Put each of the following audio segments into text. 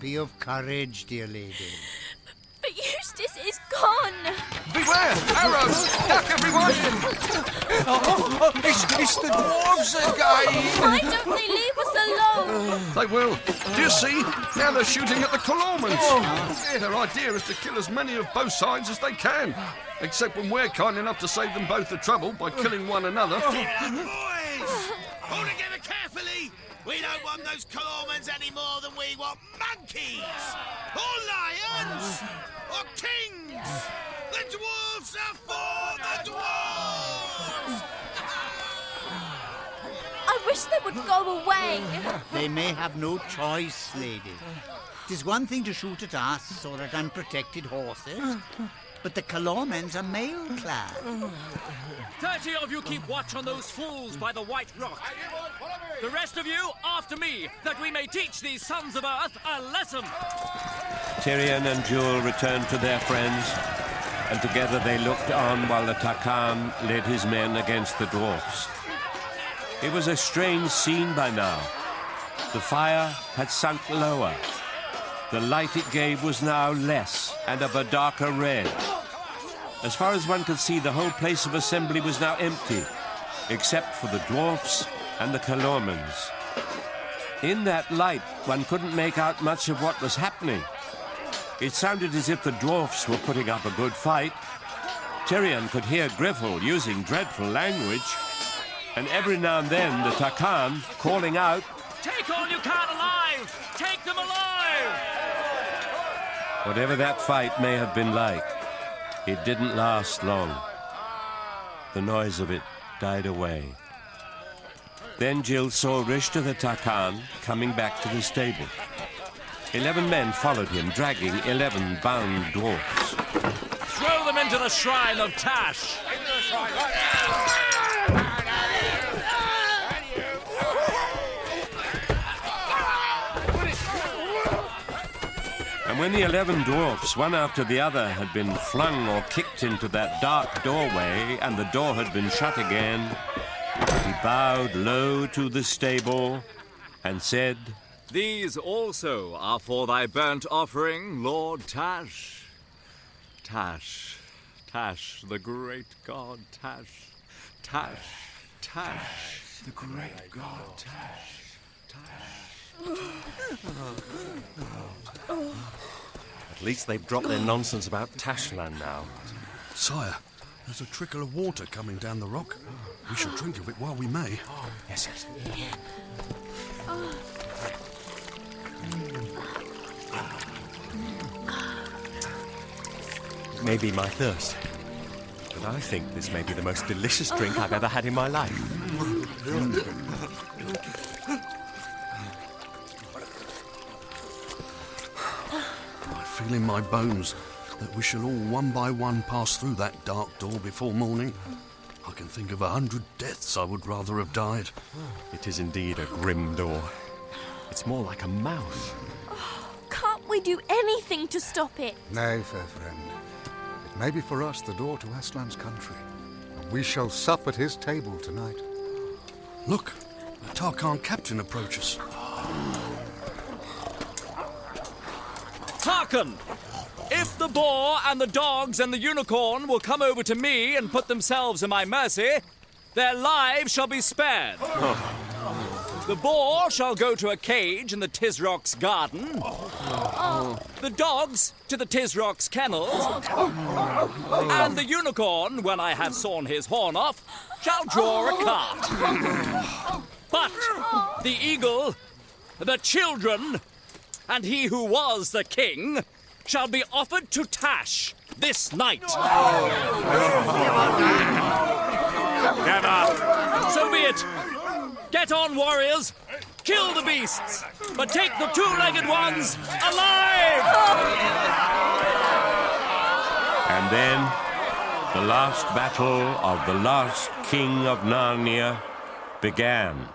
Be of courage, dear lady. But Eustace is gone! Beware! Arrows! Duck, everyone! It's the dwarves again! Why don't they leave us alone? They will. Do you see? Now they're shooting at the Calormenes. Yeah, their idea is to kill as many of both sides as they can. Except when we're kind enough to save them both the trouble by killing one another. Boys! All together carefully! We don't want those Calormenes any more than we want monkeys! Or lions! Or kings! The dwarves are for the dwarves! I wish they would go away. They may have no choice, lady. 'Tis one thing to shoot at us or at unprotected horses, but the Calormenes are male-clad. 30 of you keep watch on those fools by the White Rock. The rest of you, after me, that we may teach these sons of Earth a lesson. Tirian and Jill returned to their friends, and together they looked on while the Takan led his men against the dwarfs. It was a strange scene by now. The fire had sunk lower. The light it gave was now less and of a darker red. As far as one could see, the whole place of assembly was now empty, except for the dwarfs and the Calormenes. In that light, one couldn't make out much of what was happening. It sounded as if the dwarfs were putting up a good fight. Tirian could hear Griffle using dreadful language, and every now and then the Takan calling out, Take all you can alive! Take them alive! Whatever that fight may have been like, it didn't last long. The noise of it died away. Then Jill saw Rishta the Takan coming back to the stable. 11 men followed him, dragging 11 bound dwarfs. Throw them into the shrine of Tash! And when the 11 dwarfs, one after the other, had been flung or kicked into that dark doorway, and the door had been shut again, he bowed low to the stable and said, These also are for thy burnt offering, Lord Tash. Tash, Tash, the great god Tash. Tash, Tash, the great god Tash. At least they've dropped their nonsense about Tashland now. Sire, there's a trickle of water coming down the rock. We should drink of it while we may. Yes, yes. It may be my thirst, but I think this may be the most delicious drink I've ever had in my life. I feel in my bones that we shall all one by one pass through that dark door before morning. I can think of 100 deaths I would rather have died. It is indeed a grim door. It's more like a mouth. Can't we do anything to stop it? Nay, fair friend. It may be for us the door to Aslan's country, and we shall sup at his table tonight. Look, the Tarkhan captain approaches. Hearken! If the boar and the dogs and the unicorn will come over to me and put themselves in my mercy, their lives shall be spared. The boar shall go to a cage in the Tisrock's garden. The dogs to the Tisrock's kennels. And the unicorn, when I have sawn his horn off, shall draw a cart. But the eagle, the children, and he who was the king shall be offered to Tash this night. Never! So be it. Get on, warriors. Kill the beasts, but take the two-legged ones alive! And then, the last battle of the last king of Narnia began.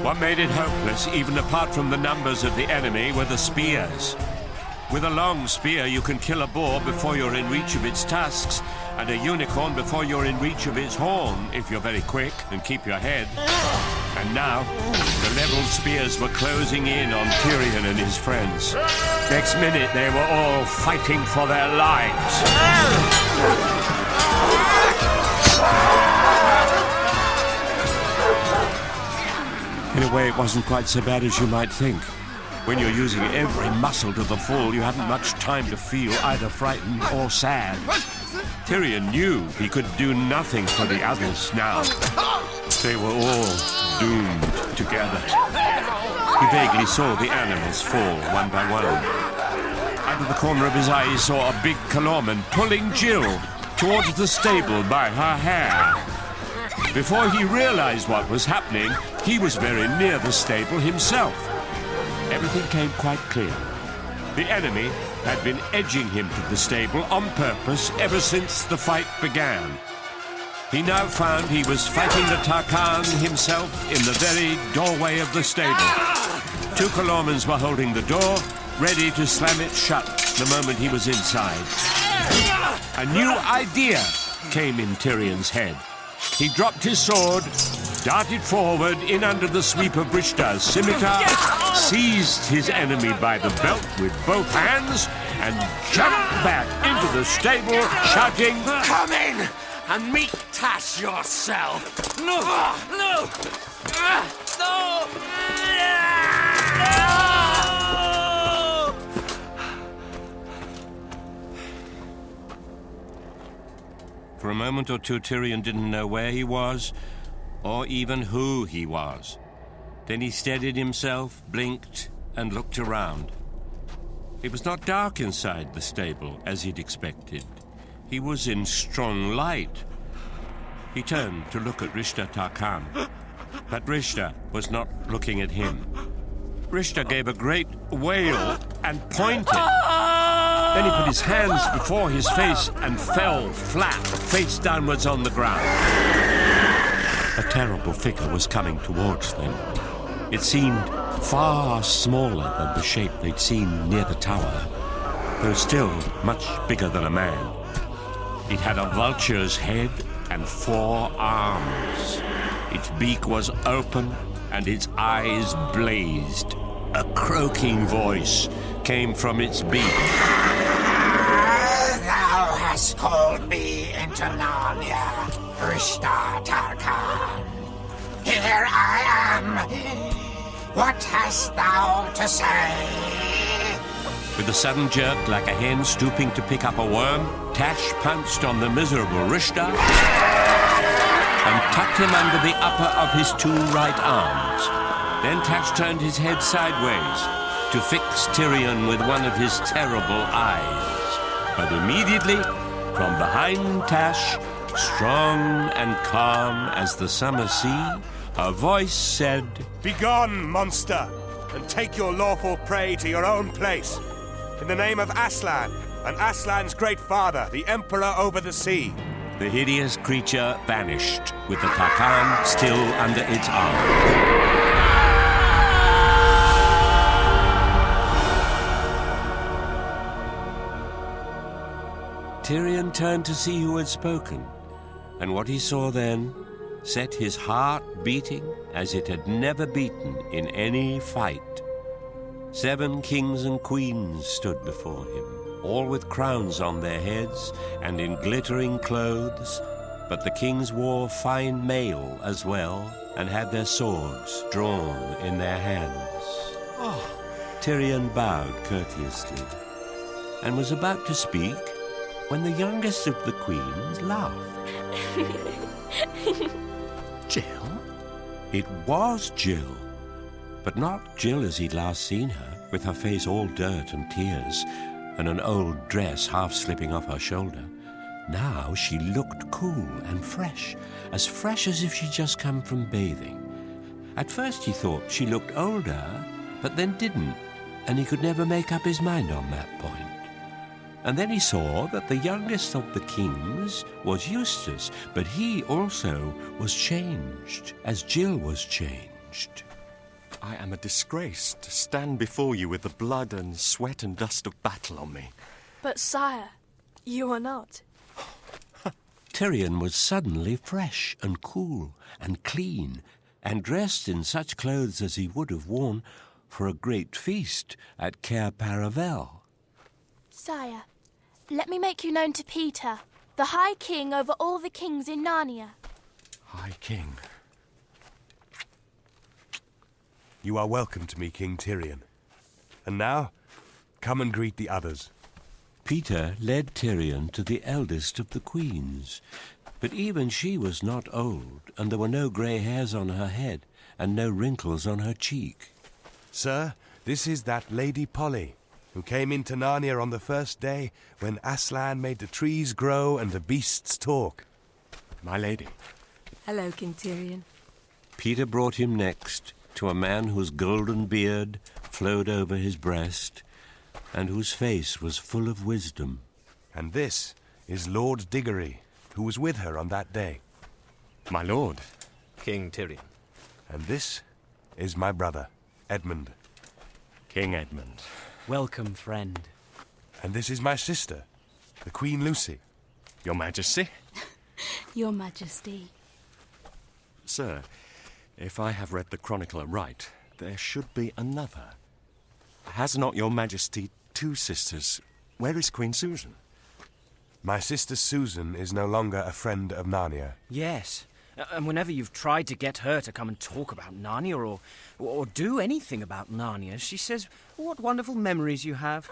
What made it hopeless, even apart from the numbers of the enemy, were the spears. With a long spear, you can kill a boar before you're in reach of its tusks, and a unicorn before you're in reach of its horn, if you're very quick and keep your head. And now, the levelled spears were closing in on Tirian and his friends. Next minute, they were all fighting for their lives. In a way, it wasn't quite so bad as you might think. When you're using every muscle to the full, you haven't much time to feel either frightened or sad. Tirian knew he could do nothing for the others now. They were all doomed together. He vaguely saw the animals fall one by one. Out of the corner of his eye, he saw a big Calormen pulling Jill towards the stable by her hair. Before he realized what was happening, he was very near the stable himself. Everything came quite clear. The enemy had been edging him to the stable on purpose ever since the fight began. He now found he was fighting the Tarkan himself in the very doorway of the stable. Two Calormenes were holding the door, ready to slam it shut the moment he was inside. A new idea came in Tirian's head. He dropped his sword, darted forward in under the sweep of Rishta's scimitar, seized his enemy by the belt with both hands, and jumped back into the stable, shouting, "Come in and meet Tash yourself!" No! No! No! For a moment or two, Tirian didn't know where he was, or even who he was. Then he steadied himself, blinked, and looked around. It was not dark inside the stable, as he'd expected. He was in strong light. He turned to look at Rishta Tarkan, but Rishta was not looking at him. Rishta gave a great wail and pointed. Then he put his hands before his face and fell flat, face downwards on the ground. A terrible figure was coming towards them. It seemed far smaller than the shape they'd seen near the tower, though still much bigger than a man. It had a vulture's head and 4 arms. Its beak was open and its eyes blazed. A croaking voice came from its beak. Thou hast called me into Narnia, Rishta Tarkan. Here I am. What hast thou to say? With a sudden jerk, like a hen stooping to pick up a worm, Tash pounced on the miserable Rishta and tucked him under the upper of his 2 right arms. Then Tash turned his head sideways to fix Tirian with one of his terrible eyes. But immediately, from behind Tash, strong and calm as the summer sea, a voice said, "Begone, monster, and take your lawful prey to your own place. In the name of Aslan, and Aslan's great father, the Emperor over the sea." The hideous creature vanished, with the Tarkan still under its arm. Tirian turned to see who had spoken, and what he saw then set his heart beating as it had never beaten in any fight. 7 kings and queens stood before him, all with crowns on their heads and in glittering clothes, but the kings wore fine mail as well and had their swords drawn in their hands. Tirian bowed courteously and was about to speak when the youngest of the queens laughed. Jill? It was Jill, but not Jill as he'd last seen her, with her face all dirt and tears, and an old dress half slipping off her shoulder. Now she looked cool and fresh as if she'd just come from bathing. At first he thought she looked older, but then didn't, and he could never make up his mind on that point. And then he saw that the youngest of the kings was Eustace, but he also was changed, as Jill was changed. I am a disgrace to stand before you with the blood and sweat and dust of battle on me. But sire, you are not. Tirian was suddenly fresh and cool and clean, and dressed in such clothes as he would have worn for a great feast at Cair Paravel. Sire, let me make you known to Peter, the High King over all the kings in Narnia. High King. You are welcome to me, King Tirian. And now, come and greet the others. Peter led Tirian to the eldest of the queens, but even she was not old, and there were no grey hairs on her head and no wrinkles on her cheek. Sir, this is that Lady Polly, who came into Narnia on the first day when Aslan made the trees grow and the beasts talk. My lady. Hello, King Tirian. Peter brought him next to a man whose golden beard flowed over his breast, and whose face was full of wisdom. And this is Lord Diggory, who was with her on that day. My lord. King Tirian. And this is my brother, Edmund. King Edmund. Welcome, friend. And this is my sister, the Queen Lucy. Your Majesty. Your Majesty. Sir, if I have read the Chronicler right, there should be another. Has not your Majesty two sisters? Where is Queen Susan? My sister Susan is no longer a friend of Narnia. Yes. And whenever you've tried to get her to come and talk about Narnia or do anything about Narnia, she says, what wonderful memories you have.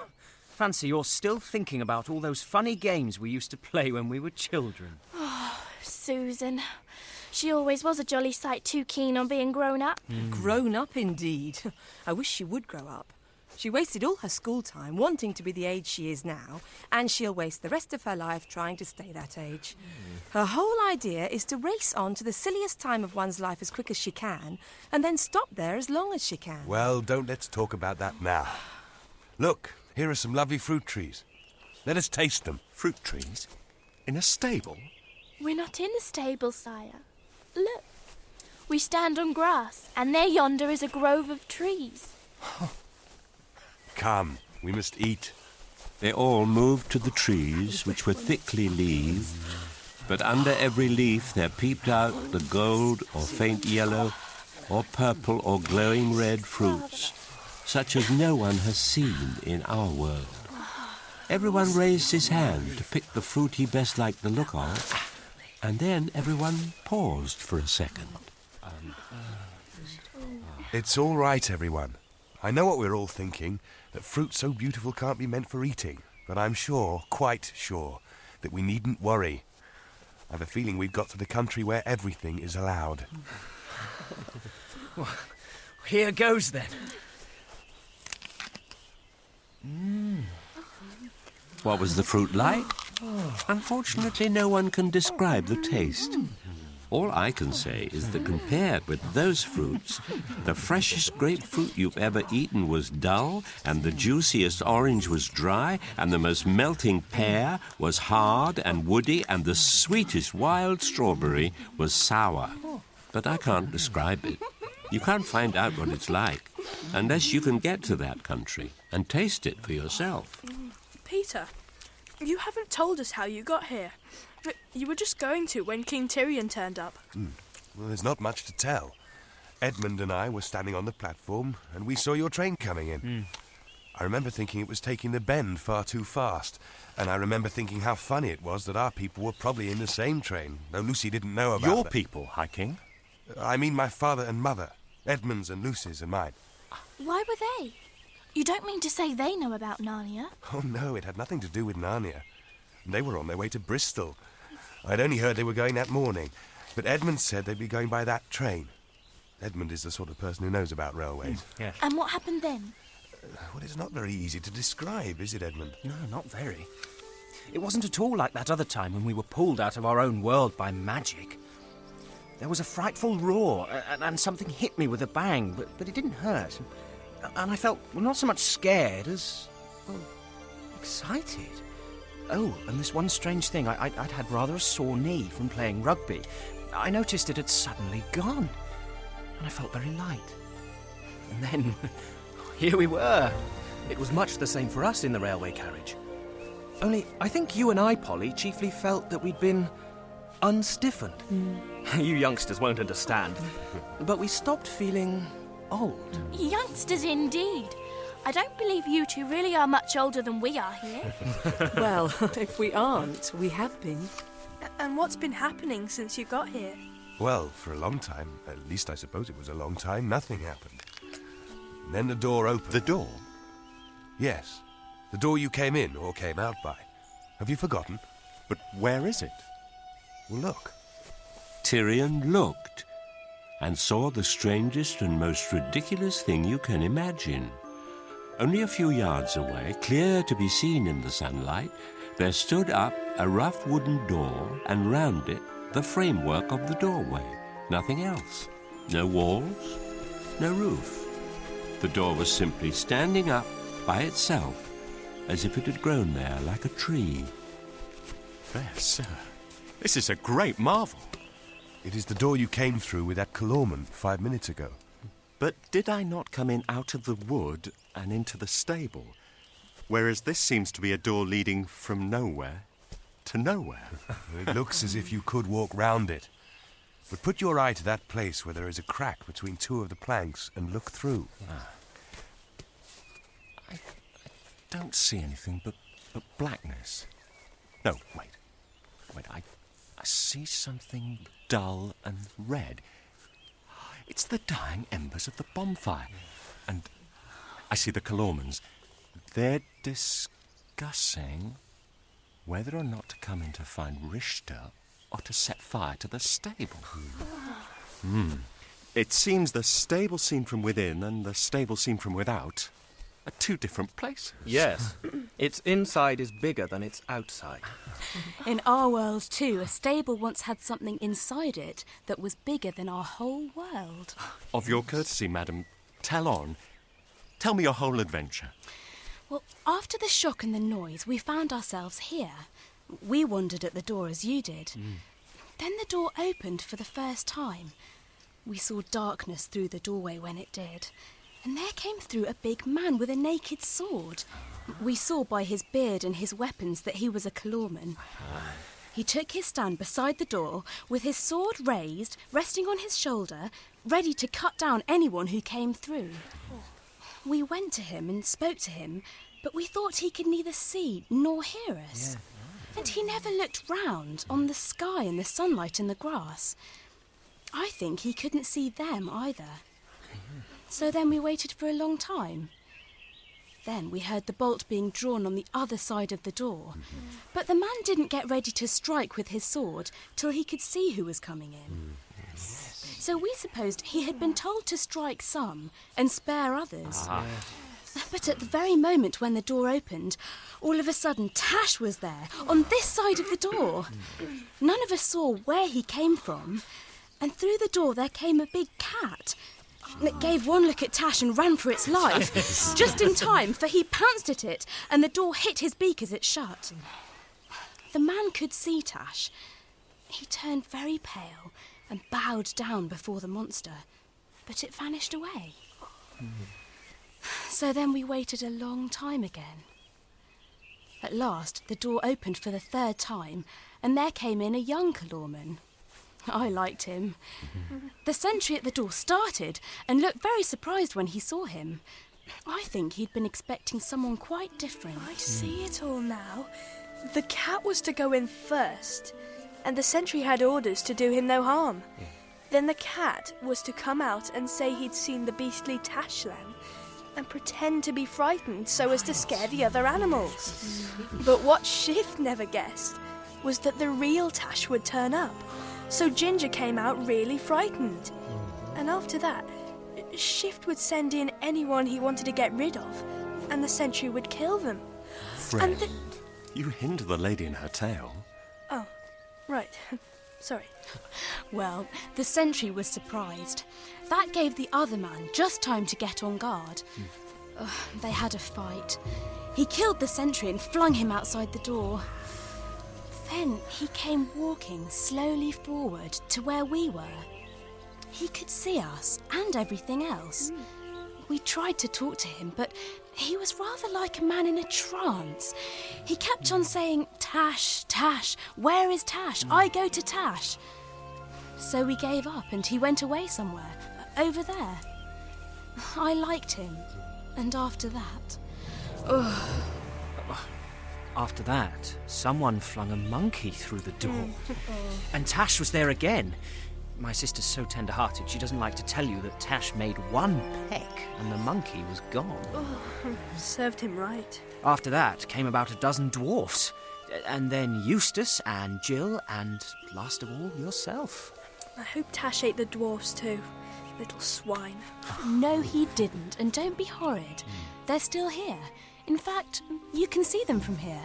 Fancy you're still thinking about all those funny games we used to play when we were children. Oh, Susan. She always was a jolly sight too keen on being grown up. Grown up, indeed. I wish she would grow up. She wasted all her school time wanting to be the age she is now, and she'll waste the rest of her life trying to stay that age. Her whole idea is to race on to the silliest time of one's life as quick as she can, and then stop there as long as she can. Well, don't let's talk about that now. Look, here are some lovely fruit trees. Let us taste them. Fruit trees? In a stable? We're not in the stable, sire. Look. We stand on grass, and there yonder is a grove of trees. Come, we must eat. They all moved to the trees, which were thickly leaved, but under every leaf there peeped out the gold or faint yellow or purple or glowing red fruits, such as no one has seen in our world. Everyone raised his hand to pick the fruit he best liked the look of, and then everyone paused for a second. It's all right, everyone. I know what we're all thinking, that fruit so beautiful can't be meant for eating, but I'm sure, quite sure, that we needn't worry. I've a feeling we've got to the country where everything is allowed. Well, here goes, then. What was the fruit like? Unfortunately, no one can describe the taste. All I can say is that compared with those fruits, the freshest grapefruit you've ever eaten was dull, and the juiciest orange was dry, and the most melting pear was hard and woody, and the sweetest wild strawberry was sour. But I can't describe it. You can't find out what it's like unless you can get to that country and taste it for yourself. Peter, you haven't told us how you got here. But you were just going to when King Tirian turned up. Well, there's not much to tell. Edmund and I were standing on the platform, and we saw your train coming in. I remember thinking it was taking the bend far too fast, and I remember thinking how funny it was that our people were probably in the same train, though Lucy didn't know about Your that. people, High King? I mean my father and mother. Edmund's and Lucy's and mine. Why were they? You don't mean to say they know about Narnia? Oh, no, it had nothing to do with Narnia. They were on their way to Bristol. I'd only heard they were going that morning, but Edmund said they'd be going by that train. Edmund is the sort of person who knows about railways. Yes. And what happened then? Well, it's not very easy to describe, is it, Edmund? No, not very. It wasn't at all like that other time when we were pulled out of our own world by magic. There was a frightful roar, and something hit me with a bang, but it didn't hurt. And I felt, well, not so much scared as, well, excited. Oh, and this one strange thing, I'd had rather a sore knee from playing rugby. I noticed it had suddenly gone, and I felt very light. And then, here we were. It was much the same for us in the railway carriage. Only, I think you and I, Polly, chiefly felt that we'd been unstiffened. You youngsters won't understand. But we stopped feeling old. Youngsters indeed. I don't believe you two really are much older than we are here. Well, if we aren't, we have been. And what's been happening since you got here? Well, for a long time, at least I suppose it was a long time, nothing happened. And then the door opened. The door? Yes. The door you came in or came out by. Have you forgotten? But where is it? Well, look. Tirian looked and saw the strangest and most ridiculous thing you can imagine. Only a few yards away, clear to be seen in the sunlight, there stood up a rough wooden door, and round it the framework of the doorway. Nothing else. No walls, no roof. The door was simply standing up by itself, as if it had grown there like a tree. Fair sir, this is a great marvel. It is the door you came through with that Calormen 5 minutes ago. But did I not come in out of the wood and into the stable? Whereas this seems to be a door leading from nowhere to nowhere. It looks as if you could walk round it. But put your eye to that place where there is a crack between two of the planks and look through. I don't see anything but blackness. No, wait. I see something dull and red. It's the dying embers of the bonfire. And I see the Calormenes. They're discussing whether or not to come in to find Richter or to set fire to the stable. It seems the stable seen from within and the stable seen from without are two different places. Yes. Its inside is bigger than its outside. In our world, too, a stable once had something inside it that was bigger than our whole world. Of your courtesy, madam, tell on. Tell me your whole adventure. Well, after the shock and the noise, we found ourselves here. We wondered at the door as you did. Then the door opened for the first time. We saw darkness through the doorway when it did. And there came through a big man with a naked sword. We saw by his beard and his weapons that he was a Calormen. He took his stand beside the door with his sword raised, resting on his shoulder, ready to cut down anyone who came through. We went to him and spoke to him, but we thought he could neither see nor hear us. And he never looked round on the sky and the sunlight and the grass. I think he couldn't see them either. So then we waited for a long time. Then we heard the bolt being drawn on the other side of the door. But the man didn't get ready to strike with his sword till he could see who was coming in. So we supposed he had been told to strike some and spare others. But at the very moment when the door opened, all of a sudden Tash was there, on this side of the door. None of us saw where he came from. And through the door there came a big cat. It gave one look at Tash and ran for its life, just in time, for he pounced at it, and the door hit his beak as it shut. The man could see Tash. He turned very pale and bowed down before the monster, but it vanished away. So then we waited a long time again. At last, the door opened for the third time, and there came in a young Calormen. I liked him. The sentry at the door started and looked very surprised when he saw him. I think he'd been expecting someone quite different. I see it all now. The cat was to go in first, and the sentry had orders to do him no harm. Then the cat was to come out and say he'd seen the beastly Aslan and pretend to be frightened so as to scare the other animals. But what Shift never guessed was that the real Tash would turn up. So Ginger came out really frightened. And after that, Shift would send in anyone he wanted to get rid of, and the sentry would kill them. Friend, you hinder the lady in her tale. Oh, right. Sorry. Well, the sentry was surprised. That gave the other man just time to get on guard. They had a fight. He killed the sentry and flung him outside the door. Then he came walking slowly forward to where we were. He could see us and everything else. We tried to talk to him, but He was rather like a man in a trance. He kept on saying, "Tash, Tash, where is Tash? I go to Tash." So we gave up and he went away somewhere, over there. I liked him, and after that... After that, someone flung a monkey through the door. And Tash was there again. My sister's so tender-hearted, she doesn't like to tell you that Tash made one peck and the monkey was gone. Served him right. After that came about a dozen dwarfs. And then Eustace and Jill and, last of all, yourself. I hope Tash ate the dwarfs too. Little swine. No, he didn't, and don't be horrid. They're still here. In fact, you can see them from here.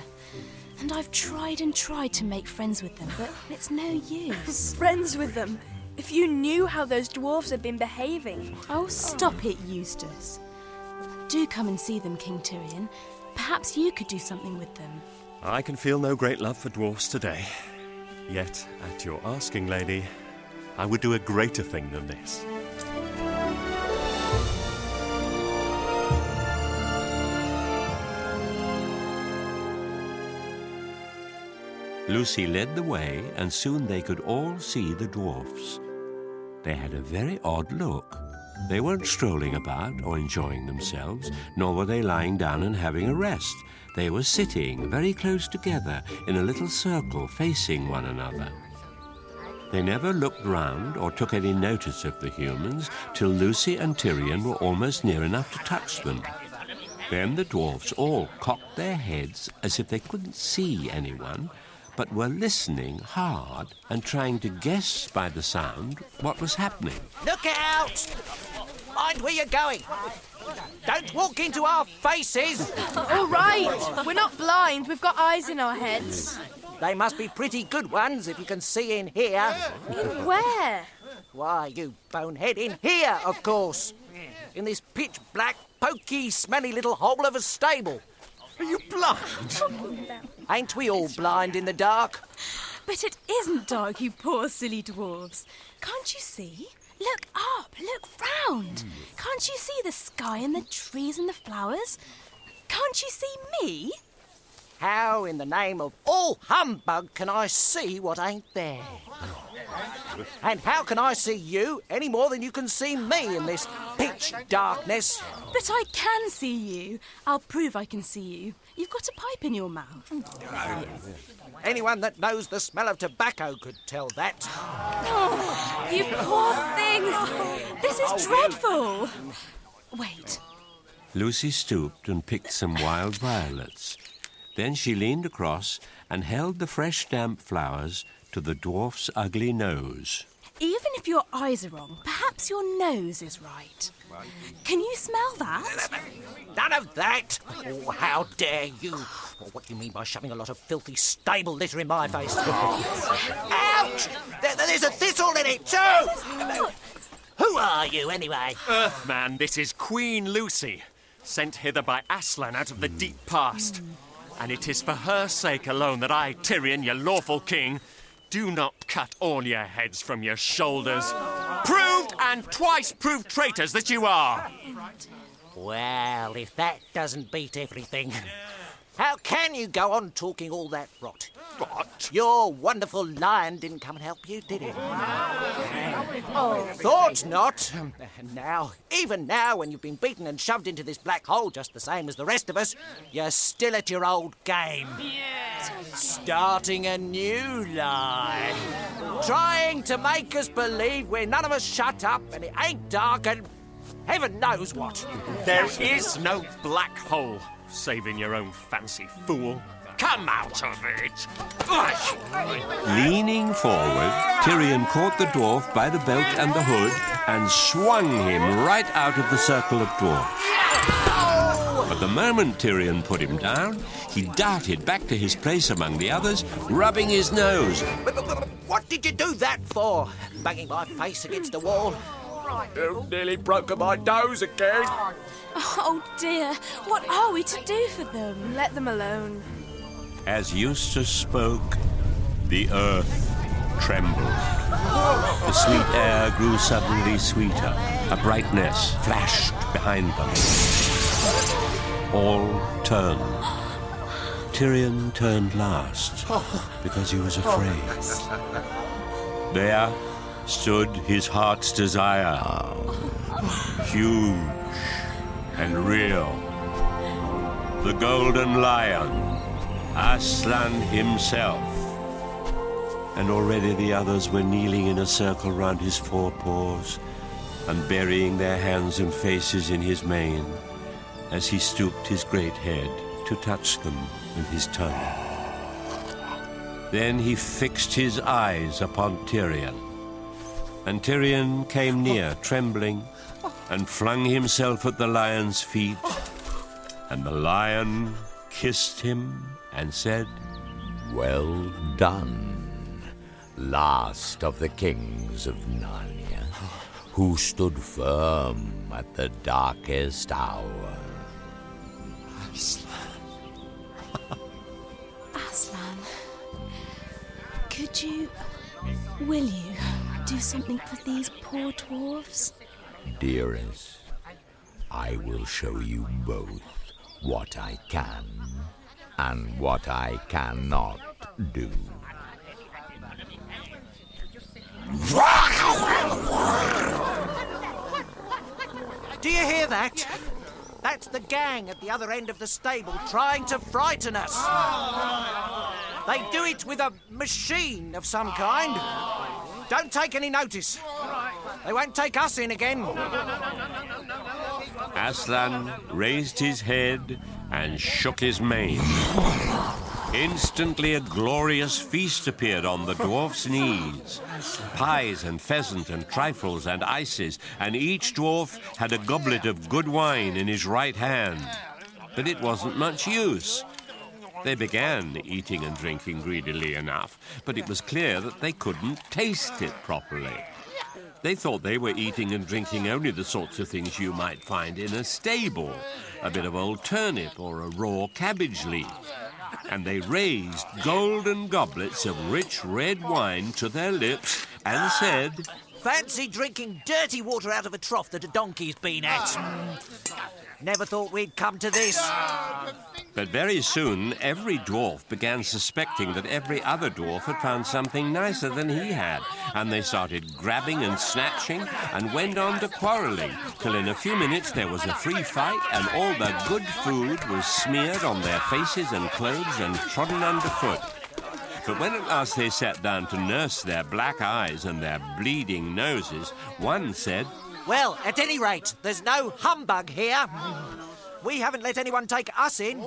And I've tried and tried to make friends with them, but it's no use. Friends with them? If you knew how those dwarfs had been behaving. Oh, stop it, Eustace. Do come and see them, King Tirian. Perhaps you could do something with them. I can feel no great love for dwarfs today. Yet, at your asking, lady, I would do a greater thing than this. Lucy led the way, and soon they could all see the dwarfs. They had a very odd look. They weren't strolling about or enjoying themselves, nor were they lying down and having a rest. They were sitting very close together in a little circle facing one another. They never looked round or took any notice of the humans till Lucy and Tirian were almost near enough to touch them. Then the dwarfs all cocked their heads as if they couldn't see anyone, but were listening hard and trying to guess by the sound what was happening. Look out! Mind where you're going. Don't walk into our faces. All right, we're not blind. We've got eyes in our heads. They must be pretty good ones if you can see in here. In where? Why, you bonehead, in here, of course. In this pitch-black, poky, smelly little hole of a stable. Are you blind? Ain't we all blind in the dark? But it isn't dark, you poor silly dwarves. Can't you see? Look up, look round. Can't you see the sky and the trees and the flowers? Can't you see me? How in the name of all humbug can I see what ain't there? And how can I see you any more than you can see me in this pitch darkness? But I can see you. I'll prove I can see you. You've got a pipe in your mouth. Anyone that knows the smell of tobacco could tell that. Oh, you poor things. This is dreadful. Wait. Lucy stooped and picked some wild violets. Then she leaned across and held the fresh, damp flowers to the dwarf's ugly nose. Even if your eyes are wrong, perhaps your nose is right. Can you smell that? None of that! Oh, how dare you! Well, what do you mean by shoving a lot of filthy stable litter in my face? Ouch! There's a thistle in it too! Who are you, anyway? Earthman, this is Queen Lucy, sent hither by Aslan out of the deep past. And it is for her sake alone that I, Tirian, your lawful king, do not cut all your heads from your shoulders. Proved and twice proved traitors that you are. Well, if that doesn't beat everything, how can you go on talking all that rot? Rot? Your wonderful lion didn't come and help you, did it? Thought not. Now, even now, when you've been beaten and shoved into this black hole just the same as the rest of us, you're still at your old game. Starting a new lie. Trying to make us believe we're none of us shut up and it ain't dark and heaven knows what. There is no black hole, save in your own fancy, fool. Come out of it! Leaning forward, Tirian caught the dwarf by the belt and the hood and swung him right out of the circle of dwarfs. But the moment Tirian put him down, he darted back to his place among the others, rubbing his nose. What did you do that for? Banging my face against the wall? You nearly broke my nose again. Oh dear, what are we to do for them? Let them alone. As Eustace spoke, the earth trembled. The sweet air grew suddenly sweeter. A brightness flashed behind them. all turned. Tirian turned last because he was afraid. There stood his heart's desire, huge and real. The golden lion, Aslan himself. And already the others were kneeling in a circle round his forepaws and burying their hands and faces in his mane as he stooped his great head to touch them with his tongue. Then he fixed his eyes upon Tirian, and Tirian came near, trembling, and flung himself at the lion's feet, and the lion kissed him and said, "Well done, last of the kings of Narnia, who stood firm at the darkest hour." Aslan, will you do something for these poor dwarves? Dearest, I will show you both what I can and what I cannot do. Do you hear that? That's the gang at the other end of the stable trying to frighten us. They do it with a machine of some kind. Don't take any notice. They won't take us in again. Aslan raised his head and shook his mane. Instantly a glorious feast appeared on the dwarf's knees. Pies and pheasant and trifles and ices, and each dwarf had a goblet of good wine in his right hand. But it wasn't much use. They began eating and drinking greedily enough, but it was clear that they couldn't taste it properly. They thought they were eating and drinking only the sorts of things you might find in a stable, a bit of old turnip or a raw cabbage leaf. And they raised golden goblets of rich red wine to their lips and said, "Fancy drinking dirty water out of a trough that a donkey's been at. Never thought we'd come to this." But very soon, every dwarf began suspecting that every other dwarf had found something nicer than he had, and they started grabbing and snatching and went on to quarrelling, till in a few minutes there was a free fight and all the good food was smeared on their faces and clothes and trodden underfoot. But when at last they sat down to nurse their black eyes and their bleeding noses, one said, "Well, at any rate, there's no humbug here. We haven't let anyone take us in.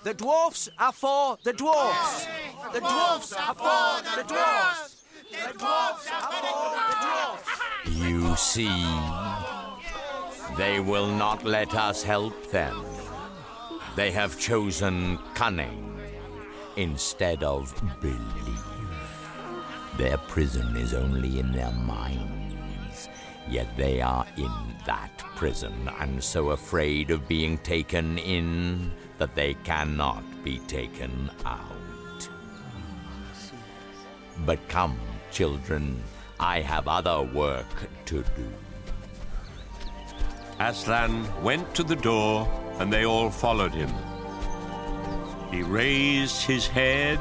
The dwarfs are for the dwarfs. The dwarfs are for the dwarfs. The dwarfs are for the dwarfs." You see, they will not let us help them. They have chosen cunning instead of belief. Their prison is only in their minds, yet they are in that prison and so afraid of being taken in that they cannot be taken out. But come, children, I have other work to do. Aslan went to the door and they all followed him. He raised his head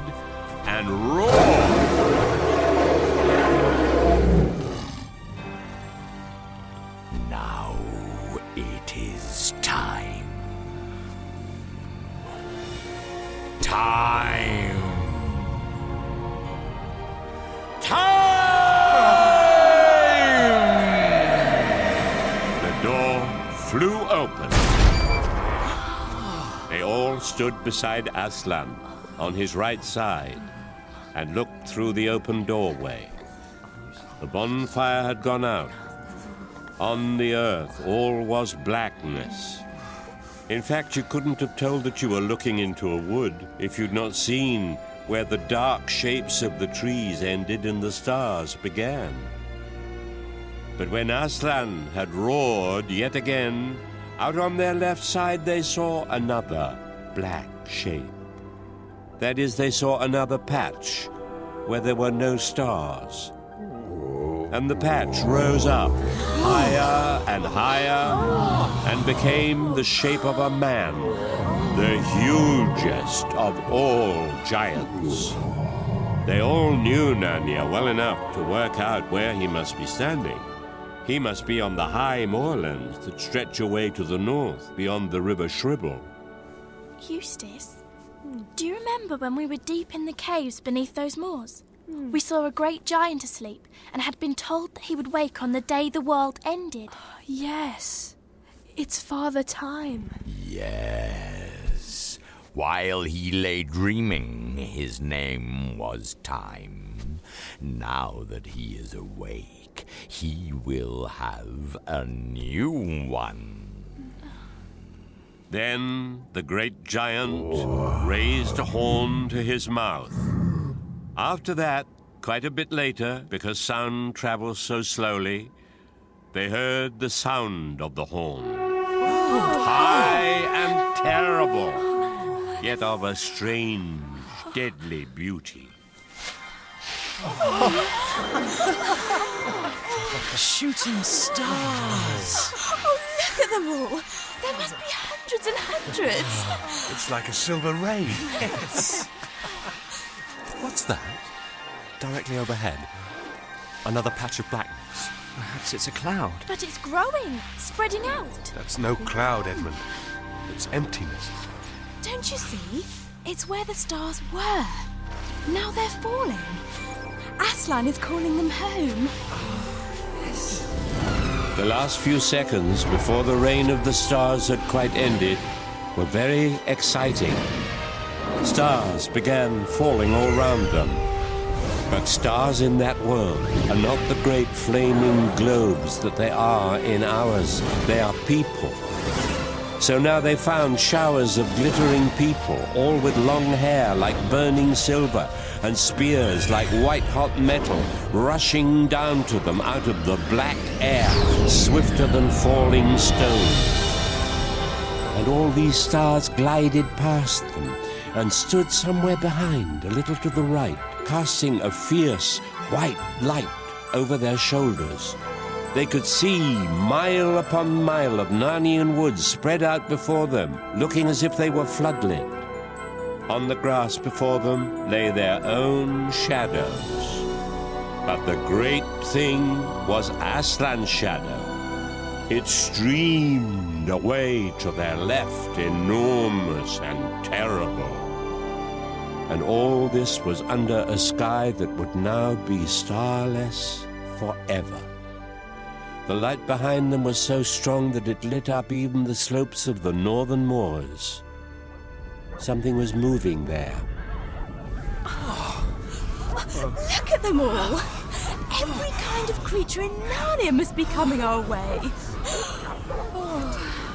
and roared. Now it is time. Time! The door flew open. They all stood beside Aslan on his right side and looked through the open doorway. The bonfire had gone out. On the earth, all was blackness. In fact, you couldn't have told that you were looking into a wood if you'd not seen where the dark shapes of the trees ended and the stars began. But when Aslan had roared yet again, out on their left side they saw another black shape. That is, they saw another patch where there were no stars. And the patch rose up higher and higher, and became the shape of a man, the hugest of all giants. They all knew Narnia well enough to work out where he must be standing. He must be on the high moorlands that stretch away to the north, beyond the river Shribble. Eustace, do you remember when we were deep in the caves beneath those moors? We saw a great giant asleep and had been told that he would wake on the day the world ended. Yes, it's Father Time. Yes. While he lay dreaming, his name was Time. Now that he is awake, he will have a new one. Then the great giant raised a horn to his mouth. After that, quite a bit later, because sound travels so slowly, they heard the sound of the horn. High and terrible, yet of a strange, deadly beauty. Shooting stars. Oh, look at them all. There must be hundreds and hundreds. It's like a silver rain. Yes. What's that? Directly overhead. Another patch of blackness. Perhaps it's a cloud. But it's growing, spreading out. That's no cloud, Edmund. It's emptiness. Don't you see? It's where the stars were. Now they're falling. Aslan is calling them home. The last few seconds before the reign of the stars had quite ended were very exciting. Stars began falling all round them. But stars in that world are not the great flaming globes that they are in ours. They are people. So now they found showers of glittering people, all with long hair like burning silver, and spears like white-hot metal, rushing down to them out of the black air, swifter than falling stone. And all these stars glided past them, and stood somewhere behind, a little to the right, casting a fierce white light over their shoulders. They could see mile upon mile of Narnian woods spread out before them, looking as if they were floodlit. On the grass before them lay their own shadows. But the great thing was Aslan's shadow. It streamed away to their left, enormous and terrible. And all this was under a sky that would now be starless forever. The light behind them was so strong that it lit up even the slopes of the northern moors. Something was moving there. Look at them all. Every kind of creature in Narnia must be coming our way.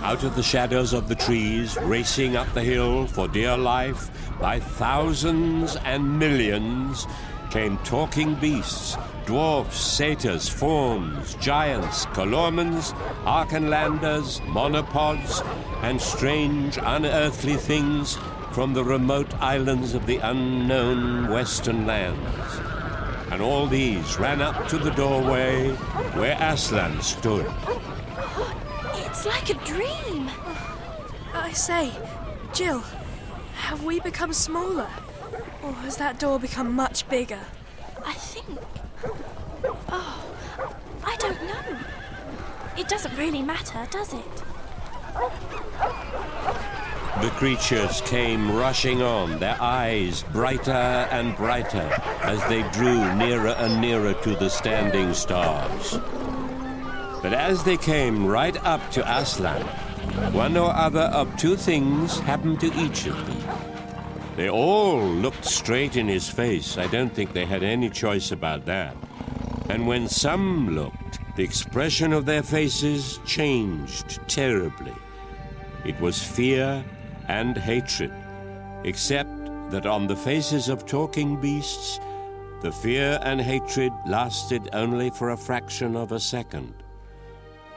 Out of the shadows of the trees, racing up the hill for dear life, by thousands and millions, came talking beasts, dwarfs, satyrs, fauns, giants, Calormenes, Archenlanders, monopods, and strange, unearthly things from the remote islands of the unknown western lands. And all these ran up to the doorway where Aslan stood. It's like a dream. I say, Jill, have we become smaller? Or has that door become much bigger? I think... Oh, I don't know. It doesn't really matter, does it? The creatures came rushing on, their eyes brighter and brighter as they drew nearer and nearer to the standing stars. But as they came right up to Aslan, one or other of two things happened to each of them. They all looked straight in his face. I don't think they had any choice about that. And when some looked, the expression of their faces changed terribly. It was fear and hatred, except that on the faces of talking beasts, the fear and hatred lasted only for a fraction of a second.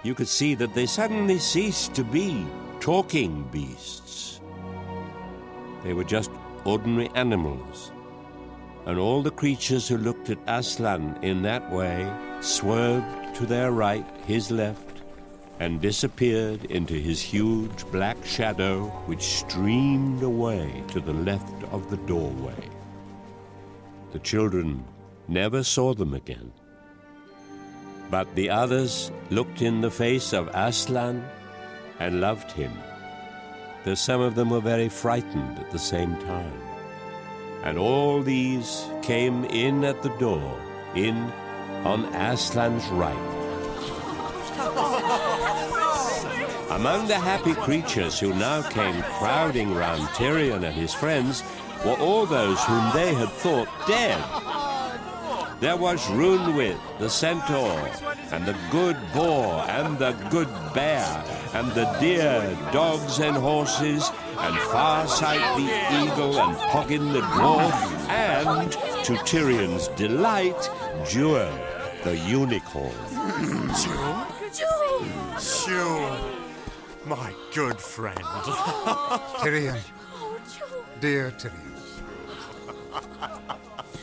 You could see that they suddenly ceased to be talking beasts. They were just ordinary animals. And all the creatures who looked at Aslan in that way swerved to to their right, his left, and disappeared into his huge black shadow, which streamed away to the left of the doorway. The children never saw them again. But the others looked in the face of Aslan and loved him, though some of them were very frightened at the same time. And all these came in at the door, in on Aslan's right. Among the happy creatures who now came crowding round Tirian and his friends were all those whom they had thought dead. There was Runewit, the centaur, and the good boar, and the good bear, and the deer, dogs and horses, and Farsight the eagle, and Poggin the dwarf, and, to Tirian's delight, Jewel, the unicorn. Jewel, my good friend. Tirian, dear Tirian.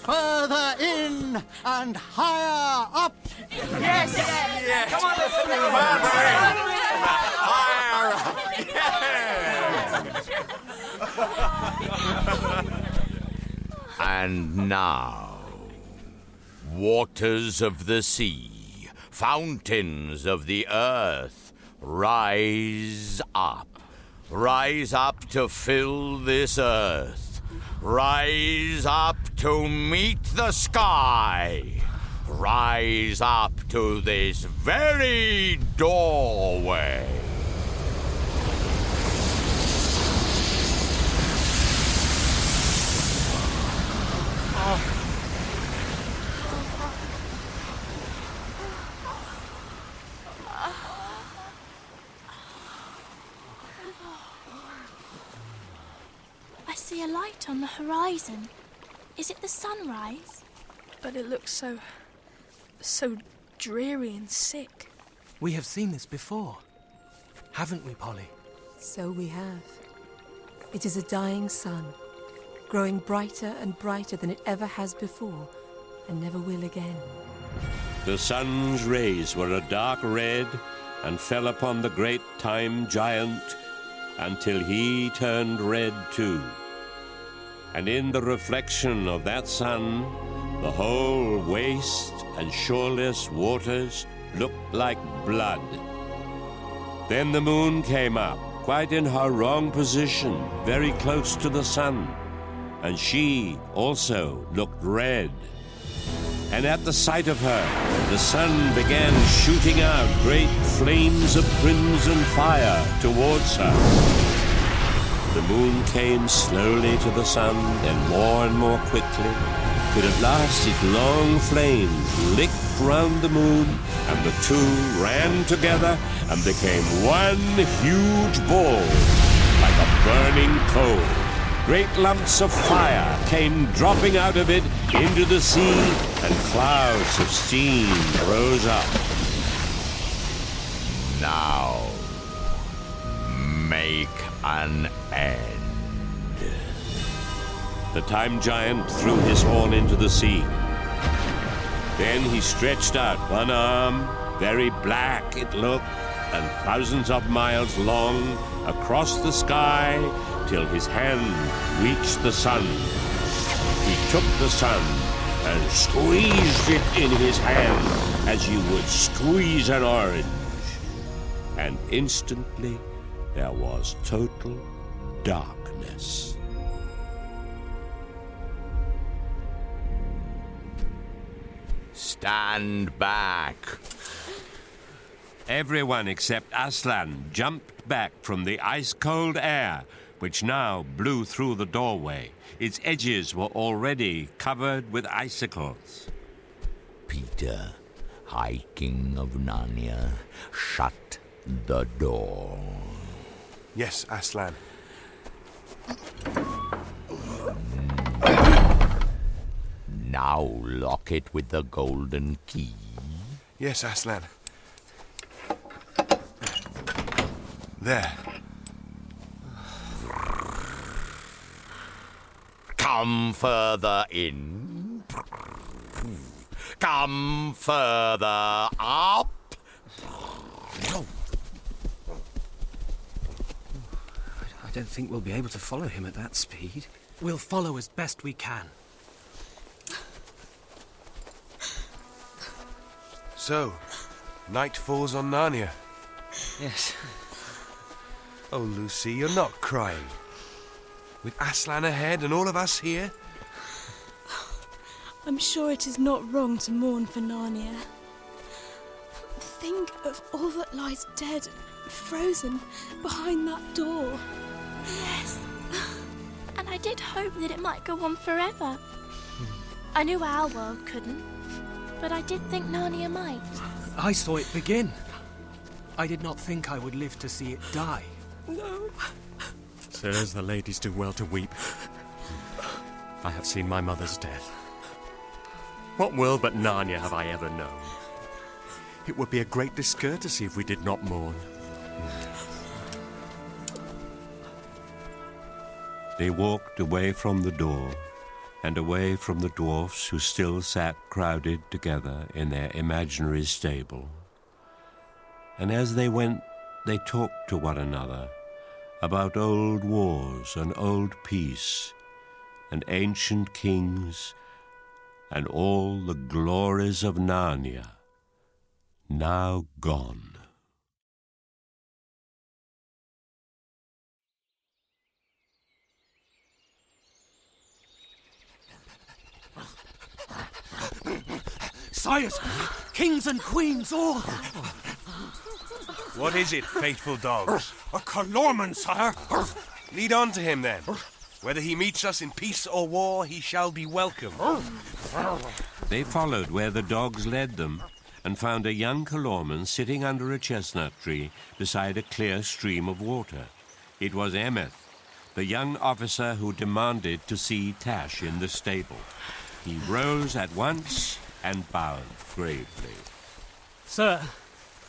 Further in and higher up. Yes! Yes. Come on, let's Further in. And now, waters of the sea, fountains of the earth, rise up to fill this earth. Rise up to meet the sky. Rise up to this very doorway. I see a light on the horizon. Is it the sunrise? But it looks so dreary and sick. We have seen this before, haven't we, Polly? So we have. It is a dying sun, growing brighter and brighter than it ever has before, and never will again. The sun's rays were a dark red and fell upon the great time giant until he turned red too. And in the reflection of that sun, the whole waste and shoreless waters looked like blood. Then the moon came up, quite in her wrong position, very close to the sun, and she also looked red. And at the sight of her, the sun began shooting out great flames of crimson fire towards her. The moon came slowly to the sun, then more and more quickly, till at last its long flames licked round the moon, and the two ran together and became one huge ball, like a burning coal. Great lumps of fire came dropping out of it into the sea, and clouds of steam rose up. Now, make an end. The time giant threw his horn into the sea. Then he stretched out one arm, very black it looked, and thousands of miles long, across the sky, till his hand reached the sun. He took the sun and squeezed it in his hand as you would squeeze an orange. And instantly there was total darkness. Stand back. Everyone except Aslan jumped back from the ice-cold air, which now blew through the doorway. Its edges were already covered with icicles. Peter, High King of Narnia, shut the door. Yes, Aslan. Now lock it with the golden key. Yes, Aslan. There. Come further in. Come further up. I don't think we'll be able to follow him at that speed. We'll follow as best we can. So, night falls on Narnia. Yes. Oh, Lucy, you're not crying. With Aslan ahead and all of us here? I'm sure it is not wrong to mourn for Narnia. Think of all that lies dead, frozen, behind that door. Yes. And I did hope that it might go on forever. I knew our world couldn't, but I did think Narnia might. I saw it begin. I did not think I would live to see it die. No. Sirs, the ladies do well to weep. I have seen my mother's death. What world but Narnia have I ever known? It would be a great discourtesy if we did not mourn. They walked away from the door and away from the dwarfs who still sat crowded together in their imaginary stable. And as they went, they talked to one another about old wars and old peace and ancient kings and all the glories of Narnia, now gone. Sires, kings and queens all. What is it, faithful dogs? A Calormen, sire. Lead on to him, then. Whether he meets us in peace or war, he shall be welcome. They followed where the dogs led them and found a young Calormen sitting under a chestnut tree beside a clear stream of water. It was Emeth, the young officer who demanded to see Tash in the stable. He rose at once and bowed gravely. Sir,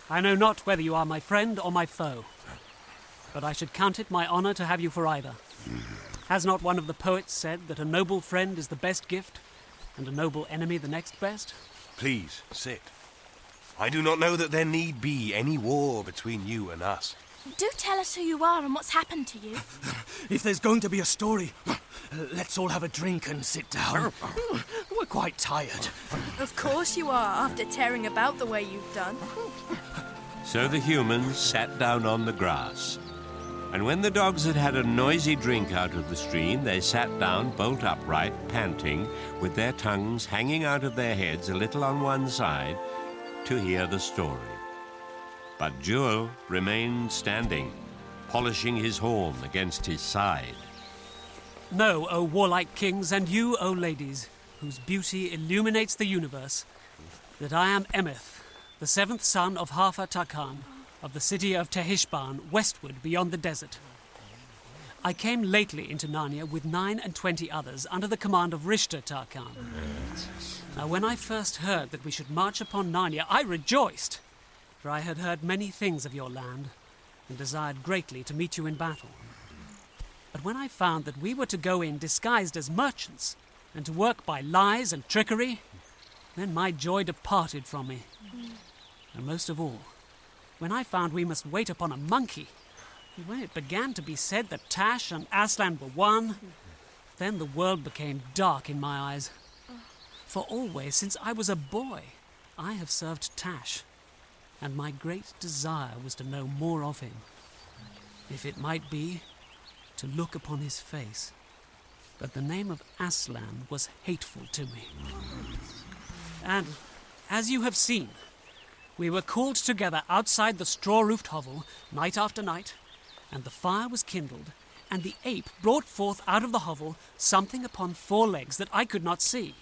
I know not whether you are my friend or my foe, but I should count it my honor to have you for either. Has not one of the poets said that a noble friend is the best gift, and a noble enemy the next best? Please, sit. I do not know that there need be any war between you and us. Do tell us who you are and what's happened to you. If there's going to be a story, let's all have a drink and sit down. We're quite tired. Of course you are, after tearing about the way you've done. So the humans sat down on the grass. And when the dogs had had a noisy drink out of the stream, they sat down bolt upright, panting, with their tongues hanging out of their heads a little on one side, to hear the story. But Jewel remained standing, polishing his horn against his side. Know, O warlike kings, and you, O ladies, whose beauty illuminates the universe, that I am Emeth, the seventh son of Hafa Tarkan, of the city of Tehishban, westward beyond the desert. I came lately into Narnia with 29 others under the command of Rishta Tarkan. Now, when I first heard that we should march upon Narnia, I rejoiced, for I had heard many things of your land and desired greatly to meet you in battle. But when I found that we were to go in disguised as merchants and to work by lies and trickery, then my joy departed from me. And most of all, when I found we must wait upon a monkey, and when it began to be said that Tash and Aslan were one, then the world became dark in my eyes. For always, since I was a boy, I have served Tash, and my great desire was to know more of him. If it might be, to look upon his face. But the name of Aslan was hateful to me. And, as you have seen, we were called together outside the straw-roofed hovel, night after night, and the fire was kindled, and the ape brought forth out of the hovel something upon 4 legs that I could not see.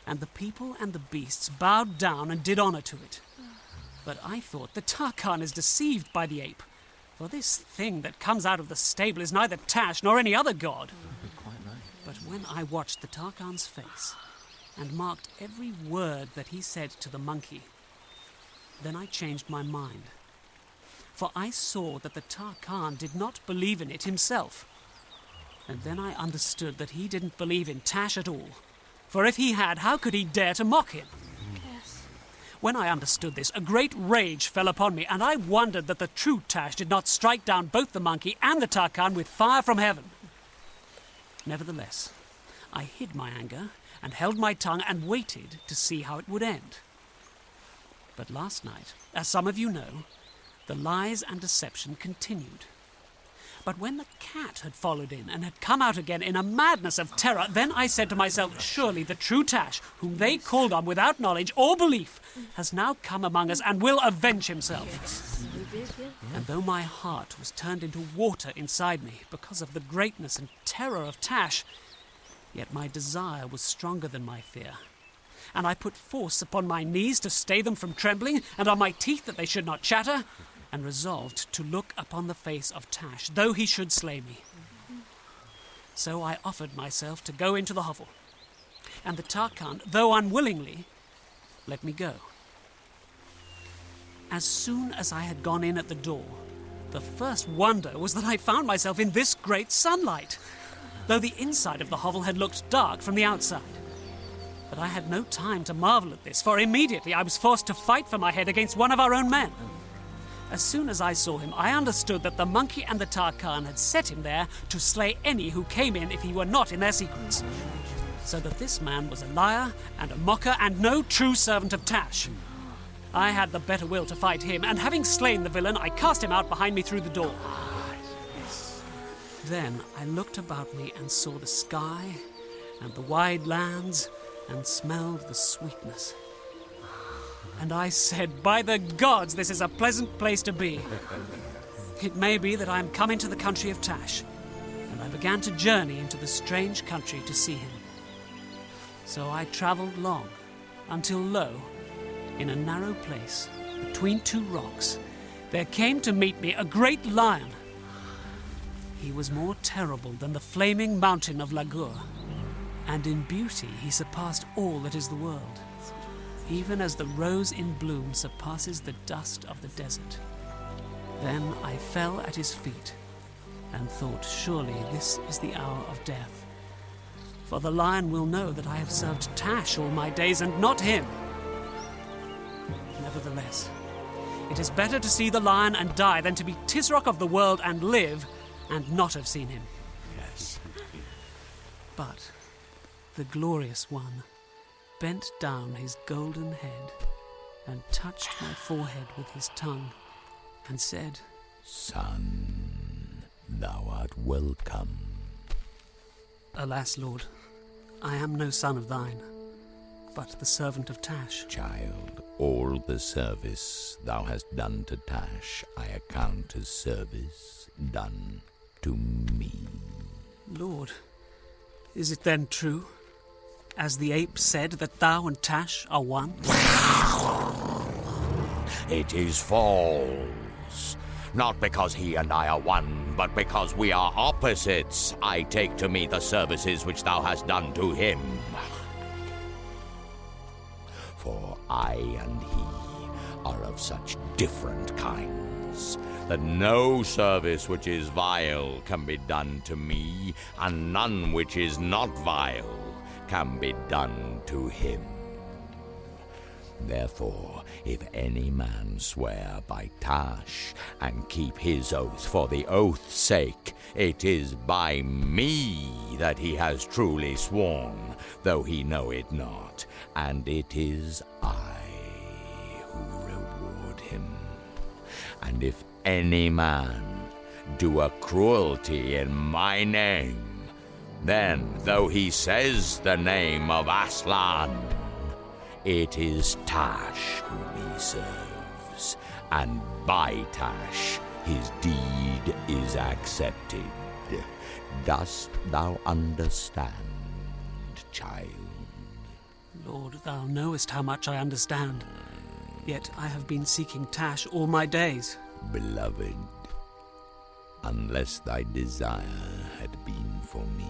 And the people and the beasts bowed down and did honor to it. But I thought the Tarkan is deceived by the ape, for this thing that comes out of the stable is neither Tash nor any other god. But when I watched the Tarkan's face, and marked every word that he said to the monkey, then I changed my mind. For I saw that the Tarkan did not believe in it himself. And then I understood that he didn't believe in Tash at all, For if he had, how could he dare to mock him? Yes. When I understood this, a great rage fell upon me, and I wondered that the true Tash did not strike down both the monkey and the Tarkan with fire from heaven. Nevertheless, I hid my anger and held my tongue and waited to see how it would end. But last night, as some of you know, the lies and deception continued. But when the cat had followed in and had come out again in a madness of terror, then I said to myself, surely the true Tash, whom they called on without knowledge or belief, has now come among us and will avenge himself. And though my heart was turned into water inside me because of the greatness and terror of Tash, yet my desire was stronger than my fear. And I put force upon my knees to stay them from trembling, and on my teeth that they should not chatter, and resolved to look upon the face of Tash, though he should slay me. So I offered myself to go into the hovel, and the Tarkan, though unwillingly, let me go. As soon as I had gone in at the door, the first wonder was that I found myself in this great sunlight, though the inside of the hovel had looked dark from the outside. But I had no time to marvel at this, for immediately I was forced to fight for my head against one of our own men. As soon as I saw him, I understood that the monkey and the Tarkan had set him there to slay any who came in if he were not in their secrets. So that this man was a liar and a mocker and no true servant of Tash. I had the better will to fight him, and having slain the villain, I cast him out behind me through the door. Then I looked about me and saw the sky and the wide lands and smelled the sweetness. And I said, by the gods, this is a pleasant place to be. It may be that I am come into the country of Tash, and I began to journey into the strange country to see him. So I travelled long, until lo, in a narrow place, between two rocks, there came to meet me a great lion. He was more terrible than the flaming mountain of Lagur, and in beauty he surpassed all that is the world, even as the rose in bloom surpasses the dust of the desert. Then I fell at his feet and thought, surely this is the hour of death. For the lion will know that I have served Tash all my days and not him. Nevertheless, it is better to see the lion and die than to be Tisroc of the world and live and not have seen him. Yes. But the glorious one bent down his golden head and touched my forehead with his tongue and said, Son, thou art welcome. Alas, Lord, I am no son of thine, but the servant of Tash. Child, all the service thou hast done to Tash I account as service done to me. Lord, is it then true, as the ape said, that thou and Tash are one? It is false. Not because he and I are one, but because we are opposites. I take to me the services which thou hast done to him. For I and he are of such different kinds that no service which is vile can be done to me, and none which is not vile can be done to him. Therefore, if any man swear by Tash and keep his oath for the oath's sake, it is by me that he has truly sworn, though he know it not, and it is I who reward him. And if any man do a cruelty in my name, then, though he says the name of Aslan, it is Tash whom he serves, and by Tash his deed is accepted. Dost thou understand, child? Lord, thou knowest how much I understand. Yet I have been seeking Tash all my days. Beloved, unless thy desire had been for me,